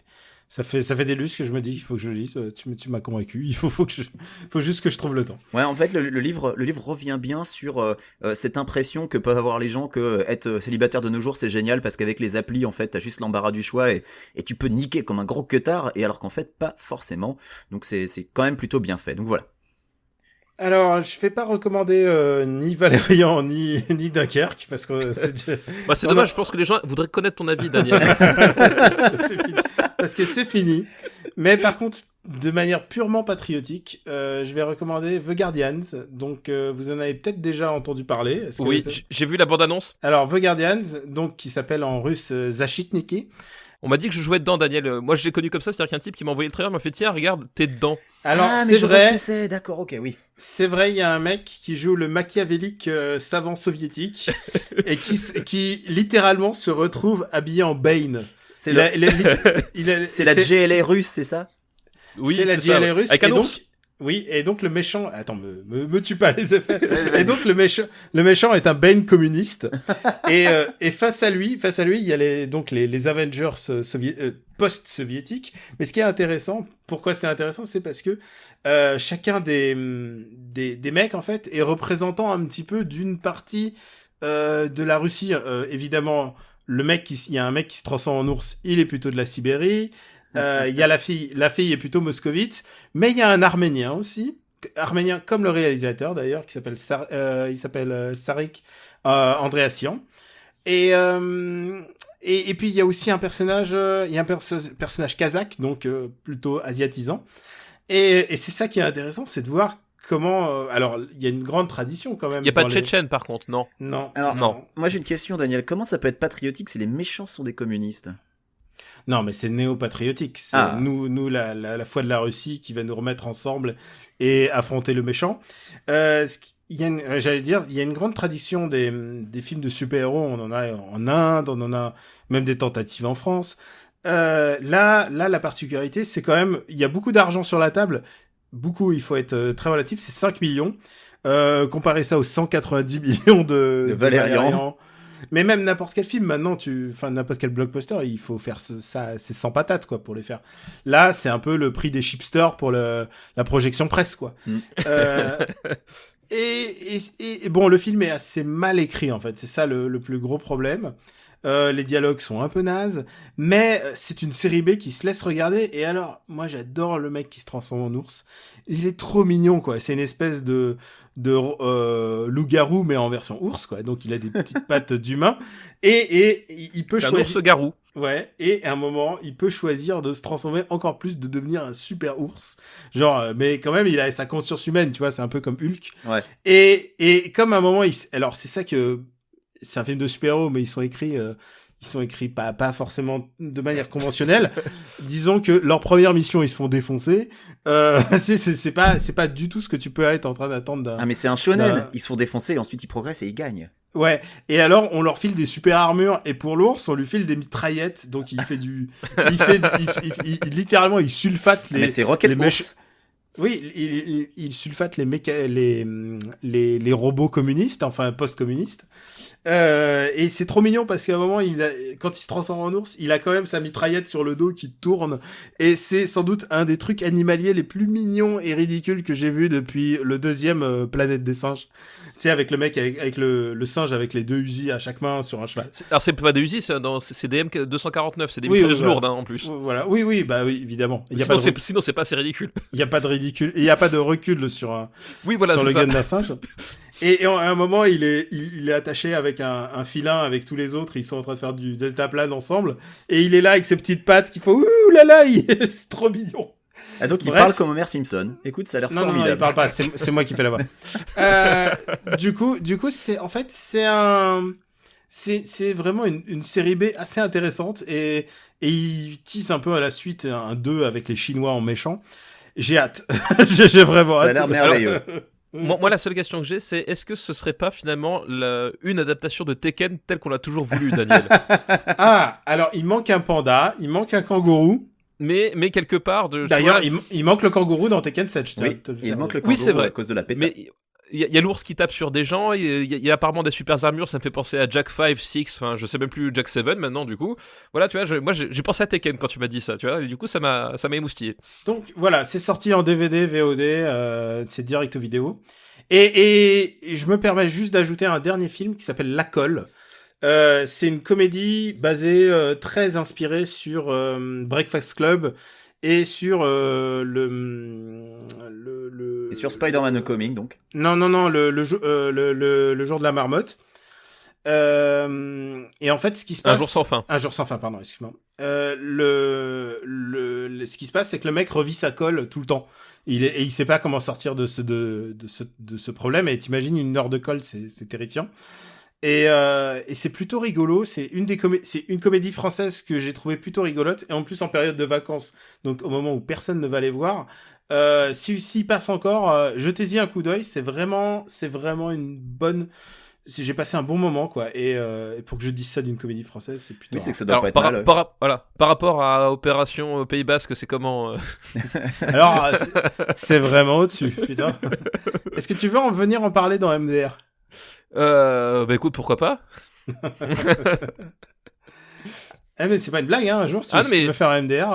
Ça fait des lustres que je me dis, il faut que je le lise. Tu m'as convaincu. Faut juste que je trouve le temps. Ouais, en fait, le livre revient bien sur cette impression que peuvent avoir les gens que être célibataire de nos jours, c'est génial parce qu'avec les applis, en fait, t'as juste l'embarras du choix et tu peux niquer comme un gros queutard, et alors qu'en fait, pas forcément. Donc c'est quand même plutôt bien fait. Donc voilà. Alors, je vais pas recommander ni Valérian ni Dunkerque parce que c'est dommage. Je pense que les gens voudraient connaître ton avis, Daniel. C'est fini. Parce que c'est fini. Mais par contre, de manière purement patriotique, je vais recommander The Guardians. Donc, vous en avez peut-être déjà entendu parler. Oui, j'ai vu la bande-annonce. Alors, The Guardians, donc qui s'appelle en russe Zachitniki. On m'a dit que je jouais dedans, Daniel. Moi, je l'ai connu comme ça, c'est-à-dire qu'un type qui m'a envoyé le trailer m'a fait tiens, regarde, t'es dedans. Alors, mais c'est je vrai. vois ce que c'est, d'accord, ok, oui. C'est vrai, il y a un mec qui joue le machiavélique savant soviétique et qui littéralement se retrouve habillé en Bane. C'est la GLA russe, c'est ça? Oui, c'est la GLA russe. Avec un ours. Oui, et donc le méchant... Attends, me tue pas les effets. Et donc le méchant est un Bane communiste. Et face à lui, il y a les Avengers post-soviétiques. Mais ce qui est intéressant, pourquoi c'est intéressant, c'est parce que chacun des mecs, en fait, est représentant un petit peu d'une partie de la Russie. Évidemment, il y a un mec qui se transforme en ours, il est plutôt de la Sibérie. Il y a la fille est plutôt moscovite, mais il y a un Arménien aussi, Arménien comme le réalisateur d'ailleurs, qui s'appelle Sarik Andreassian. Et puis il y a aussi un personnage, personnage kazakh, donc plutôt asiatisant. Et c'est ça qui est intéressant, c'est de voir comment... alors, il y a une grande tradition quand même. Il n'y a pas de Tchétchène par contre, non. Non. Alors, non. Moi j'ai une question, Daniel. Comment ça peut être patriotique si les méchants sont des communistes? Non, mais c'est néo-patriotique. C'est nous la foi de la Russie qui va nous remettre ensemble et affronter le méchant. J'allais dire, il y a une grande tradition des films de super-héros. On en a en Inde, on en a même des tentatives en France. Là, la particularité, c'est quand même, il y a beaucoup d'argent sur la table. Beaucoup, il faut être très relatif, c'est 5 millions. Comparez ça aux 190 millions de Valérian. Mais même n'importe quel film, maintenant, n'importe quel blockbuster, il faut faire ça, c'est sans patates, quoi, pour les faire. Là, c'est un peu le prix des chipsters pour la projection presse, quoi. Et bon, le film est assez mal écrit, en fait. C'est ça le plus gros problème. Les dialogues sont un peu nazes, mais c'est une série B qui se laisse regarder. Et alors, moi, j'adore le mec qui se transforme en ours. Il est trop mignon, quoi. C'est une espèce de loup-garou, mais en version ours, quoi. Donc, il a des petites pattes d'humain. Et il peut choisir... C'est un ours-garou. Ouais, et à un moment, il peut choisir de se transformer encore plus, de devenir un super ours. Genre, mais quand même, il a sa conscience humaine, tu vois, c'est un peu comme Hulk. Ouais. Et comme à un moment, alors c'est ça que... C'est un film de super-héros, mais ils sont écrits pas forcément de manière conventionnelle. Disons que leur première mission, ils se font défoncer. C'est pas du tout ce que tu peux être en train d'attendre d'un... Ah, mais c'est un shonen. Ils se font défoncer et ensuite ils progressent et ils gagnent. Ouais. Et alors, on leur file des super armures, et pour l'ours, on lui file des mitraillettes. Donc, il fait littéralement, il sulfate les... Mais c'est Rocket Ours. Oui, il sulfate les robots communistes, enfin post-communistes. Et c'est trop mignon parce qu'à un moment, quand il se transforme en ours, il a quand même sa mitraillette sur le dos qui tourne. Et c'est sans doute un des trucs animaliers les plus mignons et ridicules que j'ai vu depuis le deuxième Planète des singes. Tu sais, avec le mec, avec le singe avec les 2 Uzi à chaque main sur un cheval. Alors, c'est pas des Uzi, c'est des M249, c'est des mitrailleuses lourdes, hein, en plus. Voilà, oui, évidemment. Sinon, c'est pas assez ridicule. Il y a pas de ridicule, il y a pas de recul sur le gun d'un singe. Et à un moment, il est attaché avec un filin avec tous les autres. Ils sont en train de faire du deltaplane ensemble. Et il est là avec ses petites pattes qui font ouh là là, c'est trop mignon. Ah, donc il parle comme Homer Simpson. Écoute, ça a l'air formidable. Non, il parle pas. C'est moi qui fais la voix. Du coup, c'est vraiment une série B assez intéressante et il tease un peu à la suite un 2 avec les Chinois en méchant. J'ai hâte. J'ai vraiment hâte. Ça a l'air merveilleux. Moi, la seule question que j'ai, c'est est-ce que ce serait pas finalement une adaptation de Tekken telle qu'on l'a toujours voulu, Daniel? Ah, alors il manque un panda, il manque un kangourou. Mais quelque part... D'ailleurs, il manque le kangourou dans Tekken 7. Oui, il manque le kangourou c'est vrai. à cause de la péta. Mais il y a l'ours qui tape sur des gens, il y a apparemment des super armures, ça me fait penser à Jack 5, 6, enfin je sais même plus Jack 7 maintenant du coup. Voilà, tu vois, moi j'ai pensé à Tekken quand tu m'as dit ça, tu vois, et du coup ça m'a émoustillé. Donc voilà, c'est sorti en DVD, VOD, c'est direct aux vidéos. Et je me permets juste d'ajouter un dernier film qui s'appelle La Colle. C'est une comédie basée très inspirée sur Breakfast Club et sur Et sur Spider-Man Homecoming, donc. Non, le jour de la marmotte. Et en fait, ce qui se passe... Un jour sans fin. Un jour sans fin, pardon, excuse-moi. Ce qui se passe, c'est que le mec revit sa colle tout le temps. Il sait pas comment sortir de ce problème. Et t'imagines une heure de colle, c'est terrifiant. Et c'est plutôt rigolo. C'est une comédie française que j'ai trouvé plutôt rigolote. Et en plus, en période de vacances. Donc, au moment où personne ne va les voir. S'il passe encore, jetez-y un coup d'œil. C'est vraiment une bonne... J'ai passé un bon moment, quoi. Et pour que je dise ça d'une comédie française, c'est plutôt... Oui, c'est que ça doit pas être mal. Par rapport à Opération Pays Basque, c'est comment Alors, c'est vraiment au-dessus, putain. Est-ce que tu veux en venir en parler dans MDR? Bah écoute, pourquoi pas. Eh mais c'est pas une blague, hein, un jour, si tu veux faire un MDR...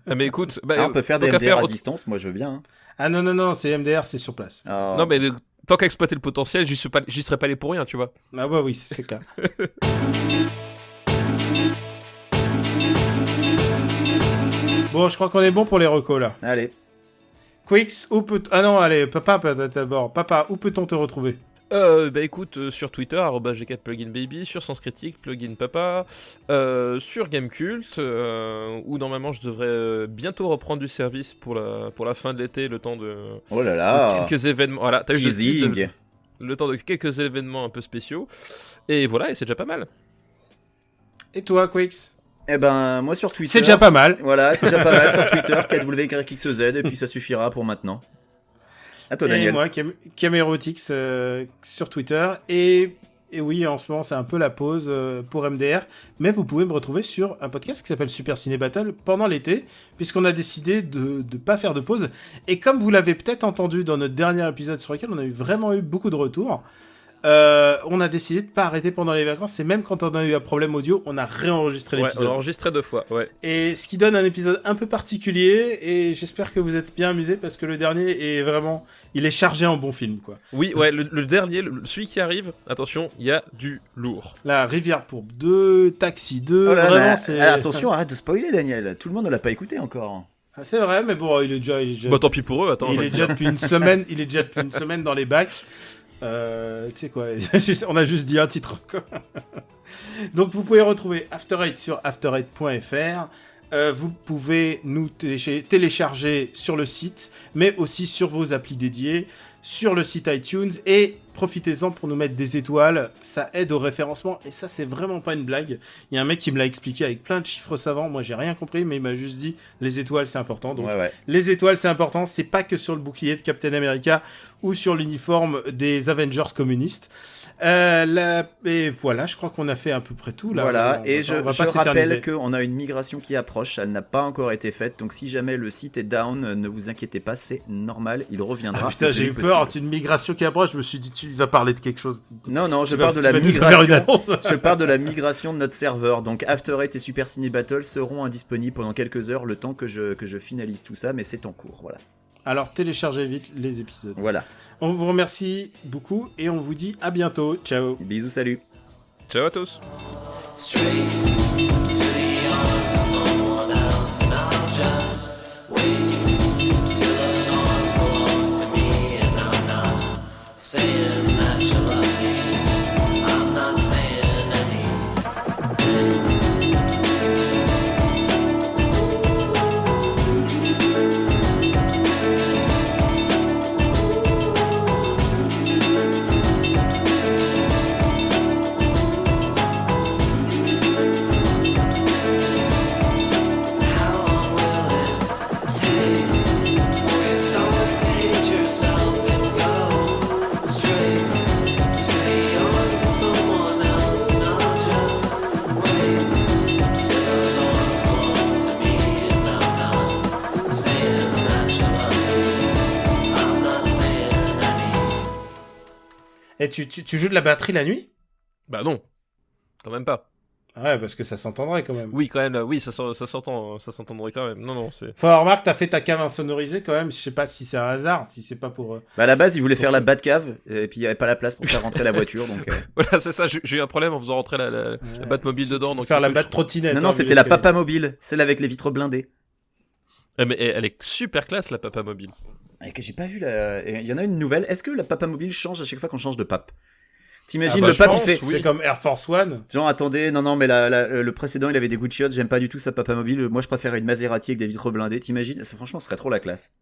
Ah mais écoute... on peut faire des MDR à distance, moi je veux bien. Hein. Ah non, c'est MDR, c'est sur place. Oh. Non mais... Tant qu'à exploiter le potentiel, j'y serais pas allé pour rien, tu vois. Ah bah oui, c'est clair. Bon, je crois qu'on est bon pour les recos, là. Allez. Quicks, où peut... Ah non, allez, papa, peut-être d'abord. Papa, où peut-on te retrouver ? Bah écoute, sur Twitter, @g4pluginbaby, sur Sens Critique, pluginpapa, sur Gamecult, où normalement je devrais bientôt reprendre du service pour la fin de l'été, le temps de... Oh là là. De quelques événements, voilà, t'as teasing. Le temps de quelques événements un peu spéciaux, et voilà, et c'est déjà pas mal. Et toi, Quicks ? Eh ben, moi sur Twitter... C'est déjà pas mal. Voilà, c'est déjà pas mal sur Twitter, KWYXZ, et puis ça suffira pour maintenant. À toi, Daniel. Et moi, Camérotix sur Twitter. Et oui, en ce moment, c'est un peu la pause pour MDR. Mais vous pouvez me retrouver sur un podcast qui s'appelle Super Ciné Battle pendant l'été, puisqu'on a décidé de ne pas faire de pause. Et comme vous l'avez peut-être entendu dans notre dernier épisode sur lequel on a vraiment eu beaucoup de retours, on a décidé de pas arrêter pendant les vacances. Et même quand on a eu un problème audio, on a réenregistré l'épisode. Ouais, on a enregistré 2 fois, ouais. Et ce qui donne un épisode un peu particulier. Et j'espère que vous êtes bien amusés parce que le dernier est vraiment... Il est chargé en bons films, quoi. Oui, ouais, le dernier, celui qui arrive, attention, il y a du lourd. La Rivière Pourpre 2, Taxi 2, oh là, vraiment, c'est... Attention, arrête de spoiler, Daniel. Tout le monde ne l'a pas écouté encore. Ah, c'est vrai, mais bon, il est déjà... Bah tant pis pour eux, attends. Il est déjà depuis une semaine dans les bacs. Tu sais quoi, on a juste dit un titre. Donc vous pouvez retrouver After Eight sur after8.fr. Vous pouvez nous télécharger sur le site, mais aussi sur vos applis dédiés, sur le site iTunes, et profitez-en pour nous mettre des étoiles, ça aide au référencement, et ça c'est vraiment pas une blague. Il y a un mec qui me l'a expliqué avec plein de chiffres savants, moi j'ai rien compris, mais il m'a juste dit les étoiles c'est important, donc ouais. Les étoiles c'est important, c'est pas que sur le bouclier de Captain America ou sur l'uniforme des Avengers communistes. Et voilà, je crois qu'on a fait à peu près tout là. Voilà, et je rappelle qu'on a une migration qui approche, elle n'a pas encore été faite, donc si jamais le site est down, ne vous inquiétez pas, c'est normal, il reviendra. Ah putain, j'ai eu peur, une migration qui approche, je me suis dit tu vas parler de quelque chose. Non, je parle de la migration. Je parle de la migration de notre serveur, donc After Eight et Super Ciné Battle seront indisponibles pendant quelques heures, le temps que je finalise tout ça, mais c'est en cours, voilà. Alors téléchargez vite les épisodes. Voilà. On vous remercie beaucoup et on vous dit à bientôt. Ciao. Bisous, salut. Ciao à tous. Et tu joues de la batterie la nuit? Bah non, quand même pas. Ouais, parce que ça s'entendrait quand même. Oui, quand même, oui, ça s'entendrait quand même. Non, c'est... Faut remarquer, t'as fait ta cave insonorisée quand même. Je sais pas si c'est un hasard, si c'est pas pour... Bah à la base, ils voulaient faire la Batcave, et puis il y avait pas la place pour faire rentrer la voiture, donc... Voilà, c'est ça, j'ai eu un problème en faisant rentrer la Batmobile dedans. Donc faire la Bat trottinette. Non, c'était la Papa Mobile, celle avec les vitres blindées. Mais elle est super classe, la Papa Mobile. Et que j'ai pas vu il y en a une nouvelle. Est-ce que la Papa Mobile change à chaque fois qu'on change de pape? T'imagines, le pape, il fait... C'est comme Air Force One. Genre, attendez, non, mais le précédent, il avait des goûts de chiottes, j'aime pas du tout sa Papa Mobile. Moi, je préfère une Maserati avec des vitres blindées. T'imagines? Franchement, ce serait trop la classe.